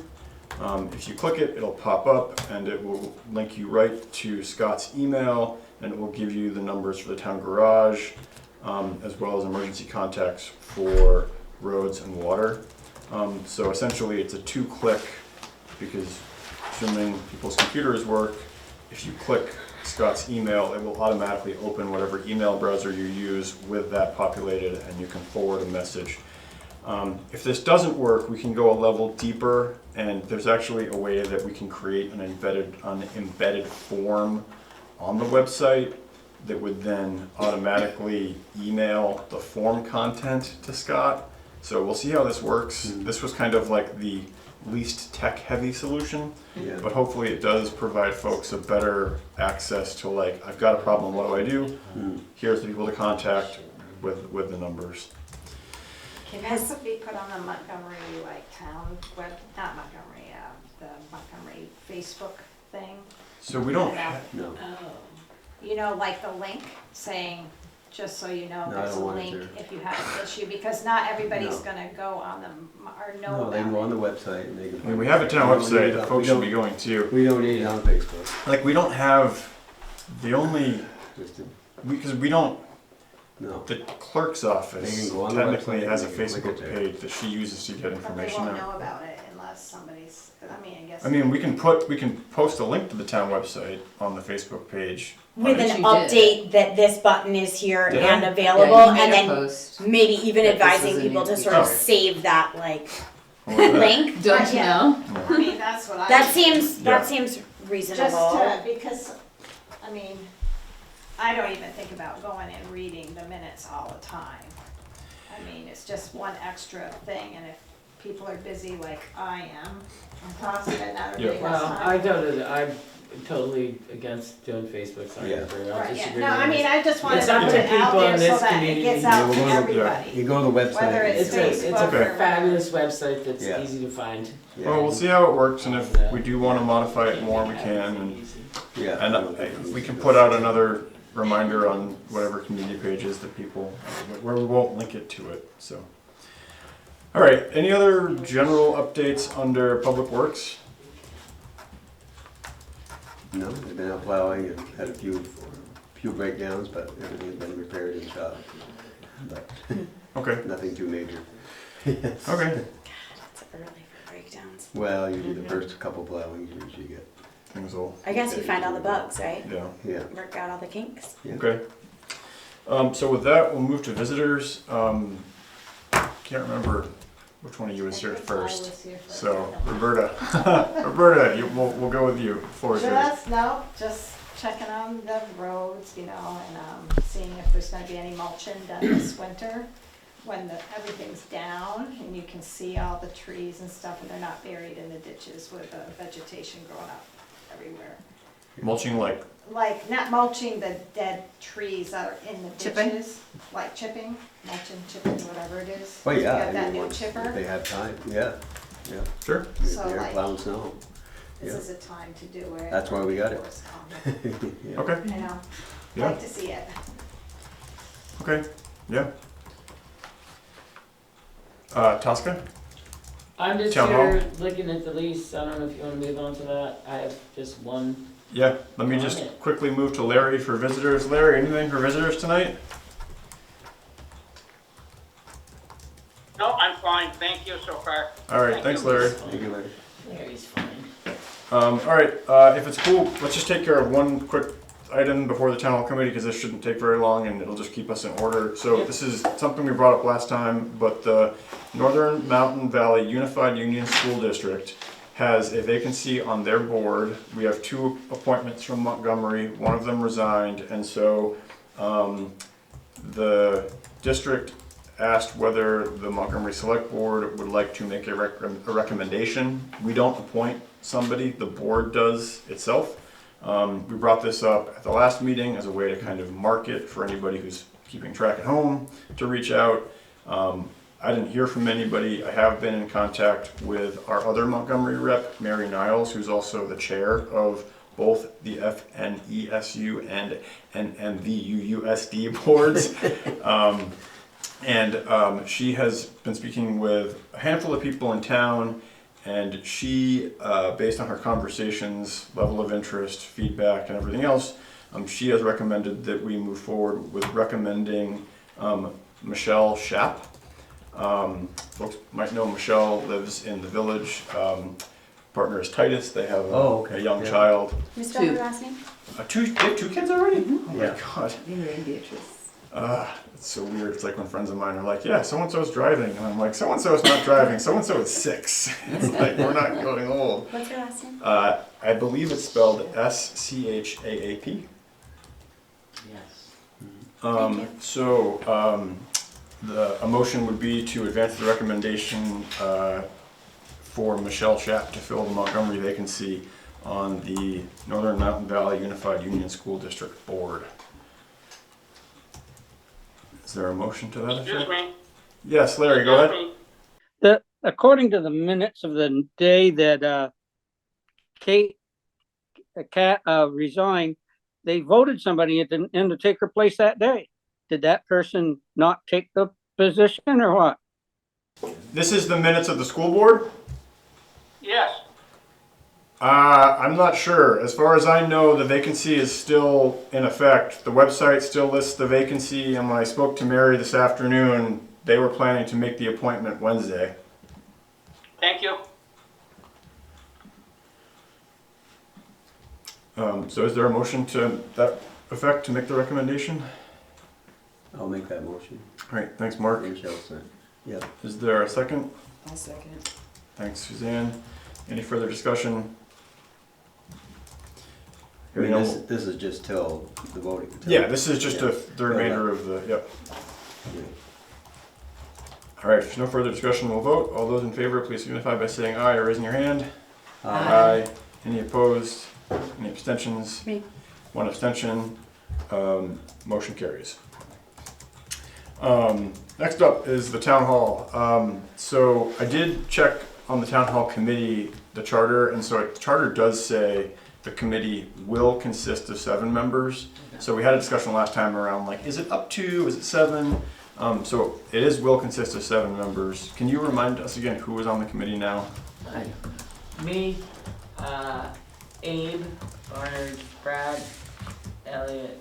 S1: If you click it, it'll pop up and it will link you right to Scott's email and it will give you the numbers for the town garage, as well as emergency contacts for roads and water. So essentially it's a 2-click, because assuming people's computers work, if you click Scott's email, it will automatically open whatever email browser you use with that populated and you can forward a message. If this doesn't work, we can go a level deeper and there's actually a way that we can create an embedded form on the website that would then automatically email the form content to Scott. So we'll see how this works. This was kind of like the least tech-heavy solution,
S3: Yeah.
S1: but hopefully it does provide folks a better access to like, I've got a problem, what do I do? Here's the people to contact with the numbers.
S8: Can this be put on the Montgomery, like, town web, not Montgomery, the Montgomery Facebook thing?
S1: So we don't have,
S3: No.
S7: Oh.
S8: You know, like the link saying, just so you know,
S3: No, I
S8: there's a
S3: don't want it
S8: link
S3: there.
S8: if you have an issue, because not everybody's
S3: No.
S8: gonna go on them or know
S3: No, they can go on
S8: about
S3: the website and they can.
S1: I mean, we have a town website that folks should be going to.
S3: We don't need it on Facebook.
S1: Like, we don't have, the only,
S3: Just to,
S1: because we don't,
S3: no.
S1: the clerk's office
S3: They can go on the
S1: technically
S3: website
S1: has a
S3: and they can click
S1: Facebook
S3: it there.
S1: page that she uses to get
S8: it. But they
S1: information
S8: won't
S1: out.
S8: know about it unless somebody's, I mean, I guess.
S1: I mean, we can post a link to the town website on the Facebook page.
S4: With
S2: But
S4: an
S2: you
S4: update that this button is here
S1: Yeah.
S4: and
S2: Yeah,
S4: available,
S2: you made
S4: and
S2: a
S4: then
S2: post.
S4: maybe even
S2: that this
S4: advising
S2: is a
S4: people
S2: new
S4: to sort of
S1: feature.
S4: save that like
S1: What was that?
S4: link.
S2: Don't you
S8: Yeah.
S2: know?
S8: I mean, that's what I.
S4: That seems
S1: Yeah.
S4: reasonable.
S8: Just to, because, I mean, I don't even think about going and reading the minutes all the time. I mean, it's just one extra thing, and if people are busy like I am, I'm possibly not everybody has
S7: Well,
S8: time.
S7: I'm totally against doing Facebook, sorry,
S3: Yeah.
S7: I'll
S8: Right, yeah,
S7: disagree
S8: no,
S7: with
S8: I
S7: you.
S8: mean, I just wanted
S7: It's
S8: to
S7: up
S8: put
S7: to
S8: it out
S7: people
S8: there
S7: in
S8: so
S7: this
S8: that it
S7: community.
S8: gets
S3: Yeah,
S8: out
S3: we're
S8: to
S3: gonna-
S8: everybody.
S3: You go to the website.
S8: Whether it's
S7: It's a
S8: Facebook
S1: okay.
S8: or
S7: fabulous website that's
S3: Yeah.
S7: easy to find.
S3: Yeah.
S1: Well, we'll see how it works, and if we do want to modify it more, we can. And
S3: Yeah.
S1: And we can put out another reminder on whatever community pages that people, where we won't link it to it, so. All right, any other general updates under Public Works?
S3: No, they've been out plowing and had a few breakdowns, but everything's been repaired in shop. But
S1: Okay,
S3: nothing too major.
S1: okay,
S4: It's early for breakdowns.
S3: Well, usually the first couple plowings you usually get.
S1: things will,
S4: I guess you find all the bugs, right?
S1: yeah,
S3: Yeah.
S4: Work out all the kinks.
S3: Yeah.
S1: okay. So with that, we'll move to visitors. Can't remember which one of you was here
S8: I think I
S1: first.
S8: was here first.
S1: So, Roberta, Roberta, we'll go with you. Floor is yours.
S8: Just checking on the roads, you know, and seeing if there's gonna be any mulching done this winter. When everything's down and you can see all the trees and stuff and they're not buried in the ditches with the vegetation growing up everywhere.
S1: Mulching like,
S8: Like, not mulching the dead trees that are in the
S2: Chipping?
S8: ditches, like chipping, mulching, chipping, whatever it is.
S3: Oh, yeah.
S8: You got
S3: I
S8: that
S3: mean,
S8: new
S3: once
S8: chipper?
S3: They have time, yeah, yeah.
S1: sure,
S8: So,
S3: They're
S8: like-
S3: plowing snow.
S8: This
S3: Yeah.
S8: is a time to do it.
S3: That's why we got it.
S8: before it's common.
S3: Yeah.
S1: okay,
S8: I know,
S1: yeah,
S8: like to see it.
S1: okay, yeah. Tosca?
S7: I'm just
S1: Town
S7: here looking at the lease, I don't know if you wanna move on to that, I have just one.
S1: Yeah, let me just quickly move to Larry for visitors. Larry, anything for visitors tonight?
S9: No, I'm fine, thank you so far.
S1: All right, thanks, Larry.
S3: Thank you, Larry.
S7: Larry's fine.
S1: All right, if it's cool, let's just take care of one quick item before the town hall committee, because this shouldn't take very long and it'll just keep us in order. So
S7: Yep.
S1: this is something we brought up last time, but the Northern Mountain Valley Unified Union School District has a vacancy on their board. We have two appointments from Montgomery, one of them resigned, and so the district asked whether the Montgomery Selectboard would like to make a recommendation. We don't appoint somebody, the board does itself. We brought this up at the last meeting as a way to kind of mark it for anybody who's keeping track at home to reach out. I didn't hear from anybody. I have been in contact with our other Montgomery rep, Mary Niles, who's also the chair of both the FNESU and NMVUUSD boards. She has been speaking with a handful of people in town, and she, based on her conversations, level of interest, feedback, and everything else, she has recommended that we move forward with recommending Michelle Schapp. Folks might know Michelle lives in the village. Partner is Titus. They have a young child.
S4: Can you spell her last name?
S1: They have two kids already? Oh my
S3: Yeah.
S1: god.
S2: Mary and Beatrice.
S1: It's so weird. It's like when friends of mine are like, yeah, so-and-so's driving. And I'm like, so-and-so's not driving. So-and-so is 6. It's like, we're not going old.
S4: What's her last name?
S1: I believe it's spelled SCHAAP.
S7: Yes.
S1: A motion would be to advance the recommendation for Michelle Schapp to fill the Montgomery vacancy on the Northern Mountain Valley Unified Union School District Board. Is there a motion to that effect?
S9: Excuse me.
S1: Yes, Larry, go ahead.
S6: According to the minutes of the day that Kate resigned, they voted somebody in to take her place that day. Did that person not take the position or what?
S1: This is the minutes of the school board?
S9: Yes,
S1: I'm not sure. As far as I know, the vacancy is still in effect. The website still lists the vacancy, and when I spoke to Mary this afternoon, they were planning to make the appointment Wednesday.
S9: thank you.
S1: So is there a motion to that effect to make the recommendation?
S3: I'll make that motion.
S1: All right, thanks, Mark.
S3: Michelle said. Yeah.
S1: Is there a second?
S2: I'll second it.
S1: Thanks, Suzanne. Any further discussion?
S3: I mean,
S1: Hearing
S3: this,
S1: none-
S3: this is just till the voting.
S1: Yeah, this is just
S3: Yeah.
S1: the remainder of the, yep.
S3: Yeah.
S1: All right, if there's no further discussion, we'll vote. All those in favor, please signify by saying aye or raising your hand.
S2: Aye.
S1: Any opposed? Any abstentions?
S2: Me.
S1: One abstention. Motion carries. Next up is the town hall. So I did check on the town hall committee, the charter, and so the charter does say the committee will consist of 7 members. So we had a discussion last time around like, is it up to, is it 7? So it will consist of 7 members. Can you remind us again who is on the committee now?
S7: Me, Abe, Barnard, Brad, Elliot,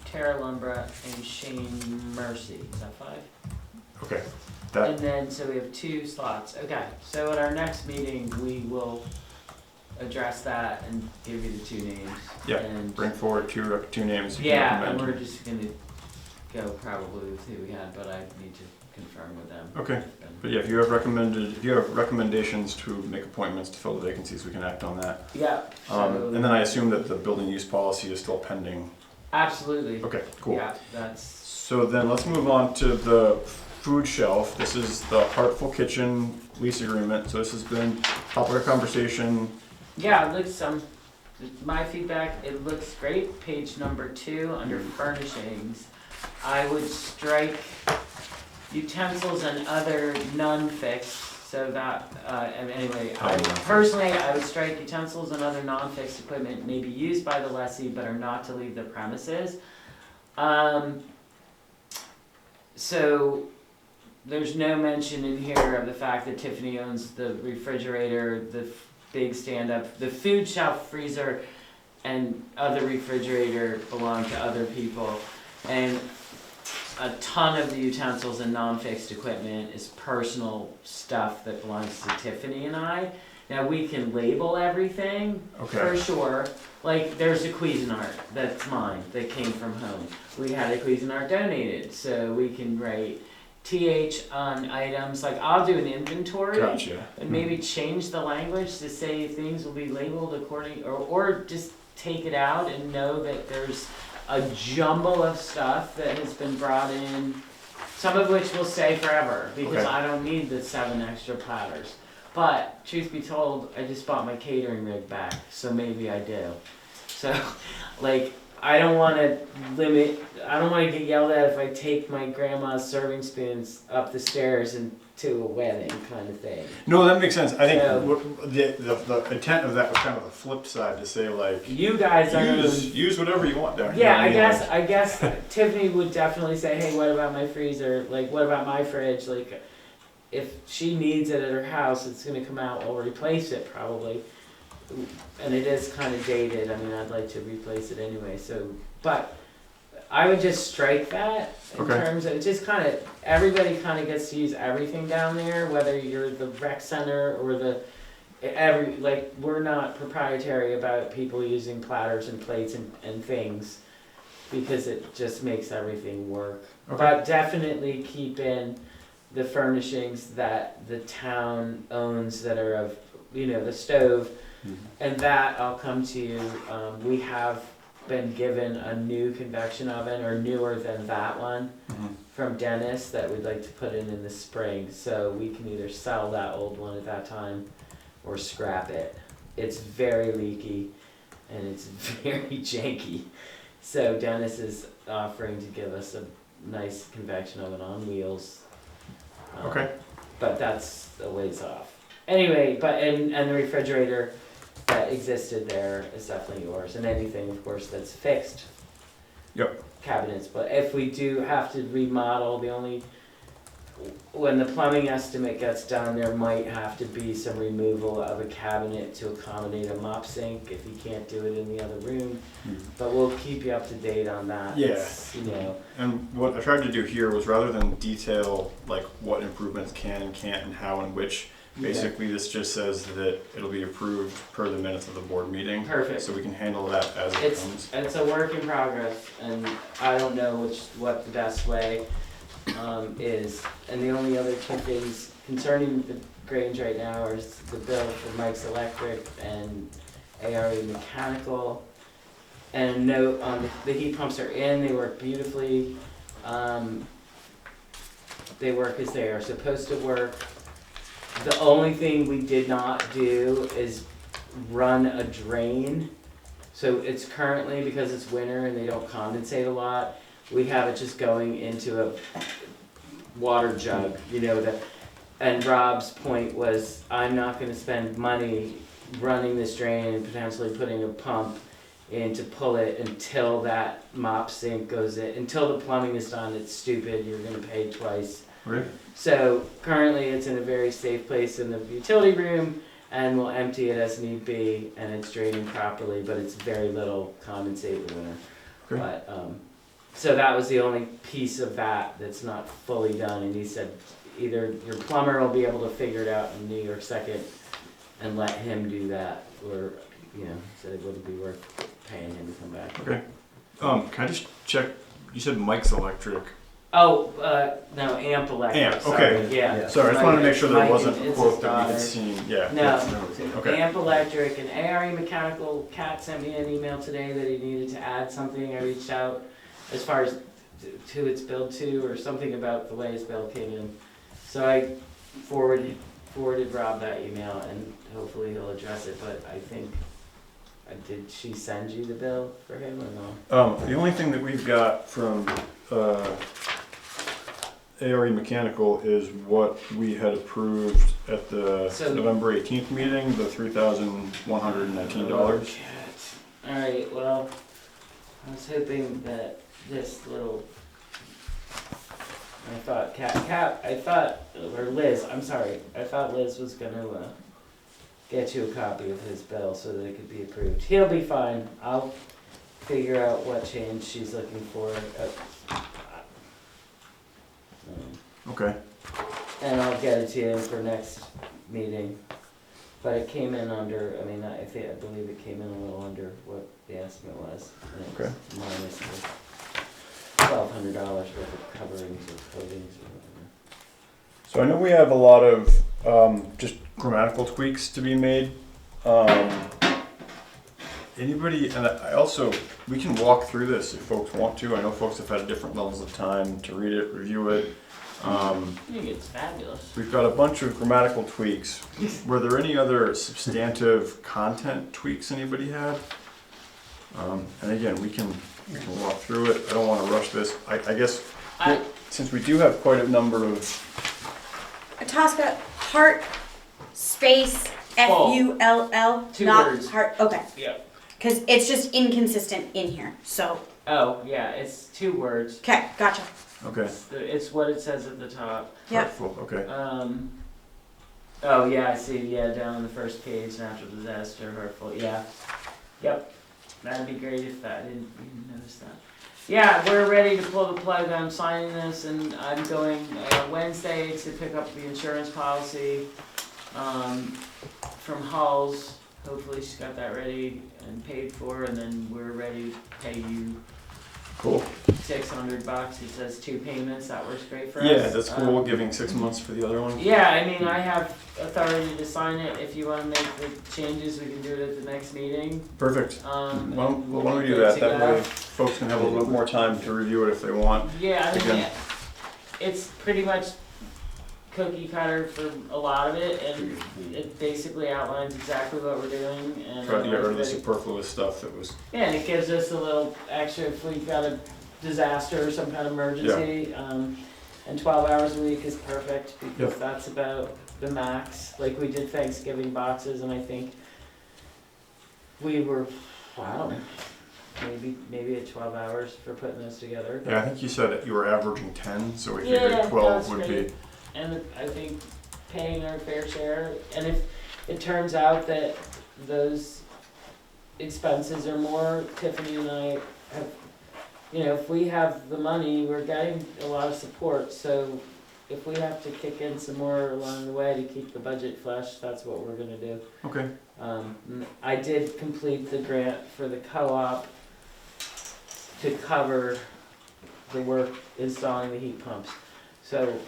S7: Tara Lumbra, and Shane Mercy. Is that 5?
S1: Okay,
S7: And then, so we have 2 slots. Okay, so at our next meeting, we will address that and give you the 2 names.
S1: Yeah,
S7: And
S1: bring forward two names. you can
S7: yeah, and
S1: recommend.
S7: we're just gonna go probably with who we had, but I need to confirm with them.
S1: Okay, but yeah, if you have recommendations to make appointments to fill the vacancies, we can act on that.
S7: Yeah. So
S1: And then I assume that the building use policy is still pending.
S7: absolutely.
S1: Okay, cool.
S7: Yeah, that's
S1: So then let's move on to the food shelf. This is the Heartful Kitchen lease agreement. So this has been topic of conversation.
S7: yeah. It looks my feedback. It looks great. Page number 2 under furnishings. I would strike utensils and other non-fixed. So that anyway, I would strike utensils and other non-fixed equipment may be used by the lessee but are not to leave the premises. So there's no mention in here of the fact that Tiffany owns the refrigerator, the big stand-up, the food shelf, freezer, and other refrigerator belong to other people. And a ton of the utensils and non-fixed equipment is personal stuff that belongs to Tiffany and I. Now we can label everything
S1: Okay.
S7: for sure. Like there's a Cuisinart that's mine that came from home. We had a Cuisinart donated, so we can write TH on items. Like I'll do an inventory
S1: Gotcha.
S7: and maybe change the language to say things will be labeled according, or just take it out and know that there's a jumble of stuff that has been brought in, some of which will stay forever because
S1: Okay.
S7: I don't need the 7 extra platters. But truth be told, I just bought my catering rig back, so maybe I do. So, like, I don't want to get yelled at if I take my grandma's serving spoons up the stairs and to a wedding kind of thing.
S1: No, that makes sense. I think
S7: Yeah.
S1: the intent of that was kind of the flip side to say like,
S7: You guys are
S1: use whatever you want down here.
S7: yeah,
S1: You know what
S7: I guess Tiffany would definitely say, hey, what about my freezer? Like, what about my fridge? Like, if she needs it at her house, it's gonna come out. We'll replace it probably. And it is kind of dated. I mean, I'd like to replace it anyway. So, but I would just strike that in
S1: Okay.
S7: terms of it. Just kind of everybody kind of gets to use everything down there, whether you're the rec center or like we're not proprietary about people using platters and plates and things because it just makes everything work.
S1: Okay.
S7: But definitely keep in the furnishings that the town owns that are of, the stove. And that I'll come to you. We have been given a new convection oven, or newer than that one, from Dennis that we'd like to put in the spring. So we can either sell that old one at that time or scrap it. It's very leaky and it's very janky. So Dennis is offering to give us a nice convection oven on wheels.
S1: Okay.
S7: But that's a ways off. Anyway, and the refrigerator that existed there is definitely yours, and anything, of course, that's fixed.
S1: Yep.
S7: Cabinets, but if we do have to remodel, when the plumbing estimate gets done, there might have to be some removal of a cabinet to accommodate a mop sink if you can't do it in the other room. But we'll keep you up to date on that.
S1: Yeah.
S7: It's,
S1: And what I tried to do here was rather than detail like what improvements can and can't and how and which, Basically, this just says that it'll be approved per the minutes of the board meeting.
S7: Perfect.
S1: So we can handle that as it comes.
S7: It's a work in progress, and I don't know what the best way is. And the only other two things concerning the Grange right now is the bill for Mike's Electric and ARE Mechanical. And a note on the heat pumps are in, they work beautifully. They work as they are supposed to work. The only thing we did not do is run a drain. So it's currently, because it's winter and they don't condensate a lot, we have it just going into a water jug, and Rob's point was, I'm not gonna spend money running this drain and potentially putting a pump in to pull it until that mop sink goes in, until the plumbing is done. It's stupid, you're gonna pay twice.
S1: Right.
S7: So currently it's in a very safe place in the utility room, and we'll empty it as need be, and it's draining properly, but it's very little condensate in the winter.
S1: Okay.
S7: But, so that was the only piece of that that's not fully done, and he said either your plumber will be able to figure it out in New York second and let him do that, or, said it wouldn't be worth paying him to come back.
S1: Okay. Can I just check, you said Mike's Electric.
S7: Oh, no, Amp Electric.
S1: Amp,
S7: sorry,
S1: okay.
S7: Yeah.
S1: Sorry, I just wanted to make sure there
S7: Mike
S1: wasn't
S7: and
S1: a
S7: it's
S1: quote
S7: his
S1: that we had
S7: daughter.
S1: seen, yeah.
S7: No,
S1: Okay.
S7: Amp Electric and ARE Mechanical. Kat sent me an email today that he needed to add something. I reached out as far as who it's billed to, or something about the way his bill came in. So I forwarded Rob that email, and hopefully he'll address it. But I think, did she send you the bill for him or no?
S1: The only thing that we've got from ARE Mechanical is what we had approved at the
S7: So-
S1: November 18th meeting, the $3,119.
S7: All right. Well, I was hoping that this little. I thought Liz. I'm sorry. I thought Liz was gonna get you a copy of his bill so that it could be approved. He'll be fine. I'll figure out what change she's looking for.
S1: Okay.
S7: And I'll get it to you for next meeting. But it came in under, I believe it came in a little under what the estimate was. And it was minus the $1,200 worth of coverings or coatings or whatever.
S1: So I know we have a lot of just grammatical tweaks to be made. Anybody, and I also, we can walk through this if folks want to. I know folks have had different levels of time to read it, review it.
S7: I think it's fabulous.
S1: We've got a bunch of grammatical tweaks. Were there any other substantive content tweaks anybody had? And again, we can walk through it. I don't want to rush this. I guess since we do have quite a number of
S4: Tosca, heart, space, F-U-L-L,
S7: 2
S4: not
S7: words.
S4: heart, okay.
S7: Yeah.
S4: Because it's just inconsistent in here, so,
S7: Oh, yeah, it's 2 words.
S4: okay, gotcha.
S1: okay.
S7: It's what it says at the top.
S4: Yep.
S1: Hurtful, okay.
S7: Oh yeah, I see, yeah, down on the first page, natural disaster, hurtful, yeah. Yep, that'd be great if I didn't even notice that. Yeah, we're ready to pull the plug on signing this, and I'm going Wednesday to pick up the insurance policy from Hull's. Hopefully she's got that ready and paid for, and then we're ready to pay you
S1: Cool.
S7: $600. It says 2 payments. That works great for us.
S1: Yeah, that's cool. Giving 6 months for the other one.
S7: Yeah, I mean, I have authority to sign it. If you want to make the changes, we can do it at the next meeting.
S1: Perfect.
S7: Well,
S1: Why don't we do that? That way folks can have a little bit more time to review it if they want.
S7: Yeah, I mean,
S1: Again.
S7: it's pretty much cookie cutter for a lot of it, and it basically outlines exactly what we're doing. And
S1: Try to get rid of the superfluous stuff that was.
S7: yeah, and it gives us a little extra if we've got a disaster or some kind of emergency. And 12 hours a week is perfect because
S1: Yep.
S7: that's about the max. Like we did Thanksgiving boxes, and I think we were, I don't know, maybe at 12 hours for putting those together.
S1: Yeah, I think you said you were averaging 10, so we figured
S7: Yeah,
S1: 12
S7: that's
S1: would
S7: great.
S1: be.
S7: And I think paying our fair share, and if it turns out that those expenses are more, Tiffany and I have, if we have the money, we're getting a lot of support, so if we have to kick in some more along the way to keep the budget flush, that's what we're gonna do.
S1: Okay.
S7: I did complete the grant for the co-op to cover the work installing the heat pumps. So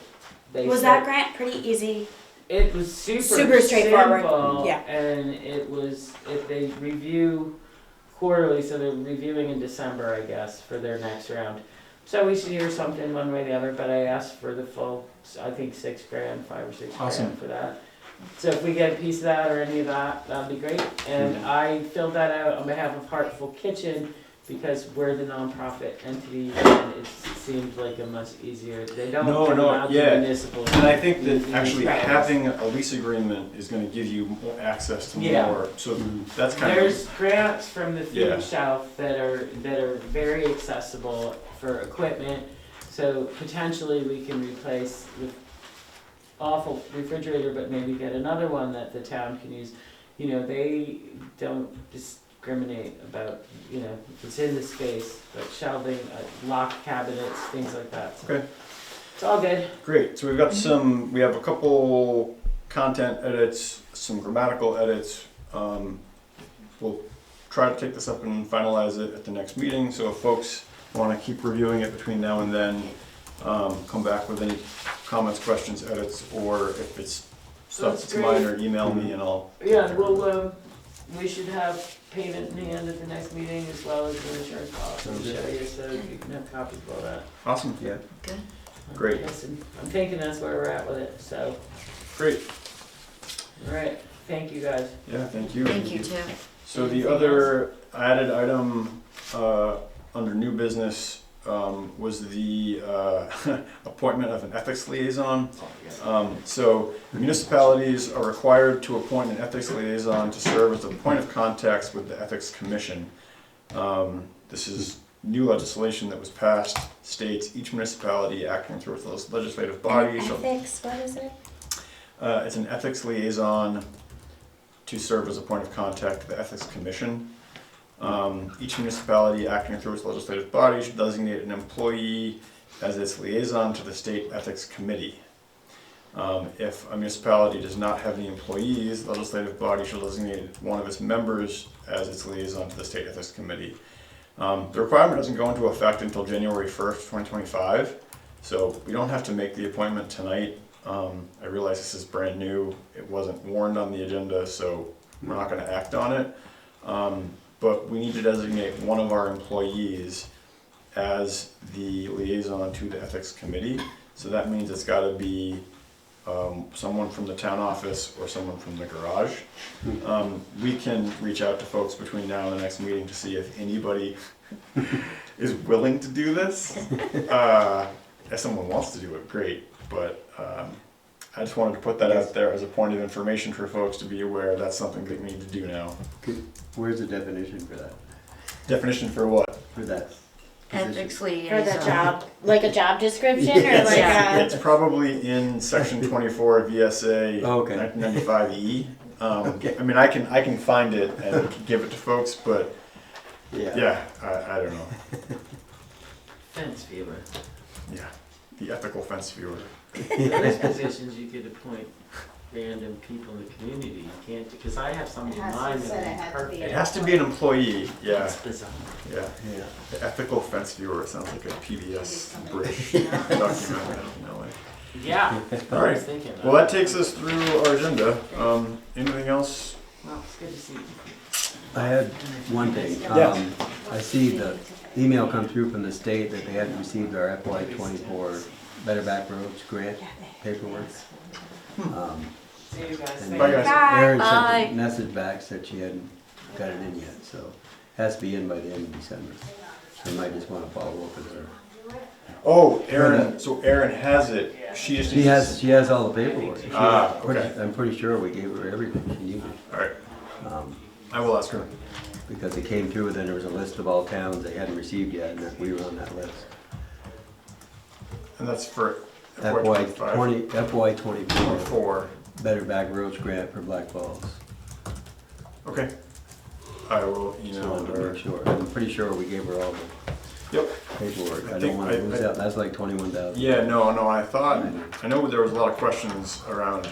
S7: they
S4: Was
S7: said-
S4: that grant pretty easy?
S7: It was super
S4: straightforward,
S7: simple,
S4: yeah.
S7: and it was, if they review quarterly, so they're reviewing in December, I guess, for their next round. So we should hear something one way or the other, but I asked for the full, I think $6 grand, $5 or $6
S1: Awesome.
S7: grand for that. So if we get a piece of that or any of that, that'd be great. And I filled that out on behalf of Heartful Kitchen, because we're the nonprofit entity, and it seemed like a much easier, they don't
S1: No,
S7: give
S1: no,
S7: them out to
S1: yeah.
S7: municipal.
S1: And I think that actually
S7: municipalities.
S1: having a lease agreement is gonna give you more access to
S7: Yeah.
S1: more, so that's kind of.
S7: There's grants from the
S1: Yeah.
S7: food shelf that are very accessible for equipment, so potentially we can replace the awful refrigerator, but maybe get another one that the town can use. You know, they don't discriminate about, you know, if it's in the space, but shelving, lock cabinets, things like that. So
S1: Okay.
S7: it's all good.
S1: Great, so we've got we have a couple content edits, some grammatical edits. We'll try to take this up and finalize it at the next meeting, so if folks wanna keep reviewing it between now and then, come back with any comments, questions, edits, or if it's stuff
S7: That's
S1: that's
S7: great.
S1: minor, email me and I'll.
S7: Yeah, well, we should have payment in hand at the next meeting as well as the insurance policy to show you, so you can have copies of all that.
S1: Awesome.
S3: Yeah.
S1: Great.
S7: Listen, I'm thinking that's where we're at with it, so,
S1: Great,
S7: alright, thank you guys.
S1: yeah, thank you.
S2: Thank you too.
S1: So the
S7: Anything
S1: other added item, under new business, was the, appointment of an ethics liaison. So municipalities are required to appoint an ethics liaison to serve as the point of contact with the Ethics Commission. This is new legislation that was passed, states each municipality acting through its legislative body shall.
S4: Ethics, what is it?
S1: It's an ethics liaison to serve as a point of contact to the Ethics Commission. Each municipality acting through its legislative body should designate an employee as its liaison to the State Ethics Committee. If a municipality does not have any employees, the legislative body shall designate one of its members as its liaison to the State Ethics Committee. The requirement doesn't go into effect until January 1st, 2025, so we don't have to make the appointment tonight. I realize this is brand new, it wasn't warned on the agenda, so we're not gonna act on it. But we need to designate one of our employees as the liaison to the Ethics Committee. So that means it's gotta be someone from the town office or someone from the garage. We can reach out to folks between now and the next meeting to see if anybody is willing to do this. If someone wants to do it, great, but I just wanted to put that out there as a point of information for folks to be aware that's something that we need to do now.
S3: Where's the definition for that?
S1: Definition for what?
S3: For that position?
S2: Ethics
S4: For
S2: liaison.
S4: the job, like a job description or
S1: It's,
S4: like a?
S1: it's probably in section 24 of VSA
S3: Oh, okay.
S1: 1995E.
S3: Okay.
S1: I mean, I can find it and give it to folks, but
S3: Yeah.
S1: yeah, I don't know.
S7: Fence viewer.
S1: Yeah, the ethical fence viewer.
S7: In those positions, you could appoint random people in the community, you can't, because I have somebody in
S8: It has to-
S7: mind
S8: said it
S7: that
S8: had
S7: would
S8: to
S7: be
S8: be
S1: It
S7: perfect.
S1: has to be an employee. Yeah,
S7: That's bizarre.
S1: yeah.
S3: Yeah.
S1: The ethical fence viewer sounds like a PBS British document. No way.
S7: Yeah, that's what
S1: All
S7: I
S1: right.
S7: was thinking.
S1: Well, that takes us through our agenda. Anything else?
S7: Well, it's good to see you.
S3: I had one thing.
S1: Yeah.
S3: I see the email come through from the state that they hadn't received our FY '24 Better Back Roads grant paperwork.
S7: See you guys.
S3: And
S1: Bye, guys.
S3: Erin sent
S2: Bye.
S3: a message back, said she hadn't got it in yet, so it has to be in by the end of December. So I might just wanna follow up with her.
S1: Oh, Erin. So Erin has it. She just
S3: She has all the paperwork.
S1: Okay.
S3: I'm pretty sure we gave her everything she needed.
S1: All right.
S3: Um,
S1: I will ask her.
S3: Because it came through and then there was a list of all towns they hadn't received yet, and that we were on that list.
S1: And that's for
S3: FY
S1: FY24.
S3: 24 Better Back Roads grant for Black Falls.
S1: Okay. I will
S3: Just
S1: email
S3: wanted to
S1: her.
S3: make sure. I'm pretty sure we gave her all the
S1: Yep.
S3: paperwork.
S1: I
S3: I
S1: think
S3: don't wanna
S1: I-
S3: lose out. That's like 21,000.
S1: Yeah, no, I know there was a lot of questions around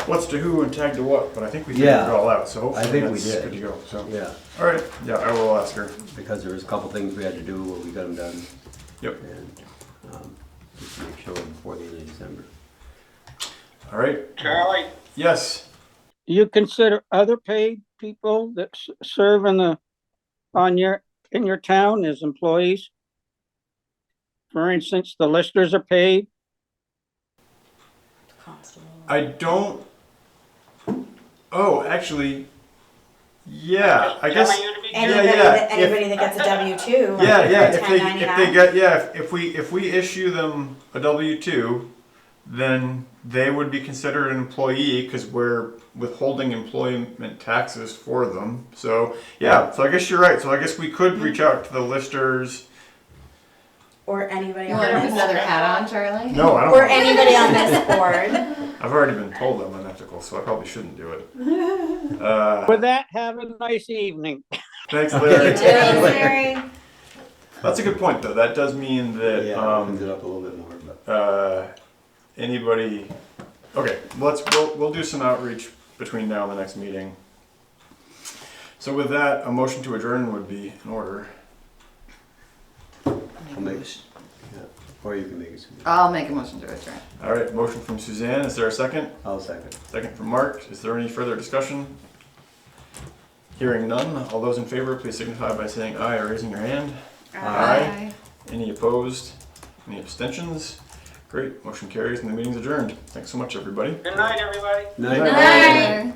S1: what's to who and tag to what, but I think we figured
S3: Yeah.
S1: it all out, so
S3: I
S1: hopefully
S3: think we
S1: that's
S3: did.
S1: good to go, so.
S3: Yeah,
S1: Alright, yeah, I will ask her.
S3: because there was a couple things we had to do, but we got them done.
S1: Yep.
S3: And, just to make sure before the end of December.
S1: Alright,
S9: Charlie,
S1: yes,
S6: You consider other paid people that serve in your town as employees? For instance, the listers are paid.
S4: Constable.
S1: I don't, oh, actually, yeah, I guess.
S9: telling you to be
S1: Yeah,
S4: Anybody,
S1: yeah,
S4: that,
S1: if-
S4: anybody that gets a W-2.
S1: Yeah, yeah,
S4: or
S1: if they
S4: 1099.
S1: get, yeah, if we issue them a W-2, then they would be considered an employee because we're withholding employment taxes for them. So, yeah, so I guess you're right. So I guess we could reach out to the listers.
S4: Or anybody
S2: You
S4: on
S2: want to put
S4: this,
S2: another hat on, Charlie?
S1: No, I don't.
S4: or
S1: want-
S4: anybody on this board.
S1: I've already been told I'm unethical, so I probably shouldn't do it.
S6: With that, have a nice evening.
S1: Thanks, Larry.
S4: Thanks, Larry.
S1: That's a good point, though. That does mean that
S3: Yeah, opens it up a little bit more, but.
S1: Anybody, okay, we'll do some outreach between now and the next meeting. So with that, a motion to adjourn would be in order.
S3: I'll make, yeah, or you can make it.
S2: I'll make a motion to adjourn.
S1: All right, motion from Suzanne, is there a second?
S3: I'll second.
S1: Second from Mark, is there any further discussion? Hearing none, all those in favor, please signify by saying aye or raising your hand. Aye. Any opposed? Any abstentions? Great, motion carries and the meeting's adjourned. Thanks so much, everybody.
S9: good night, everybody.
S3: Night.
S2: Night.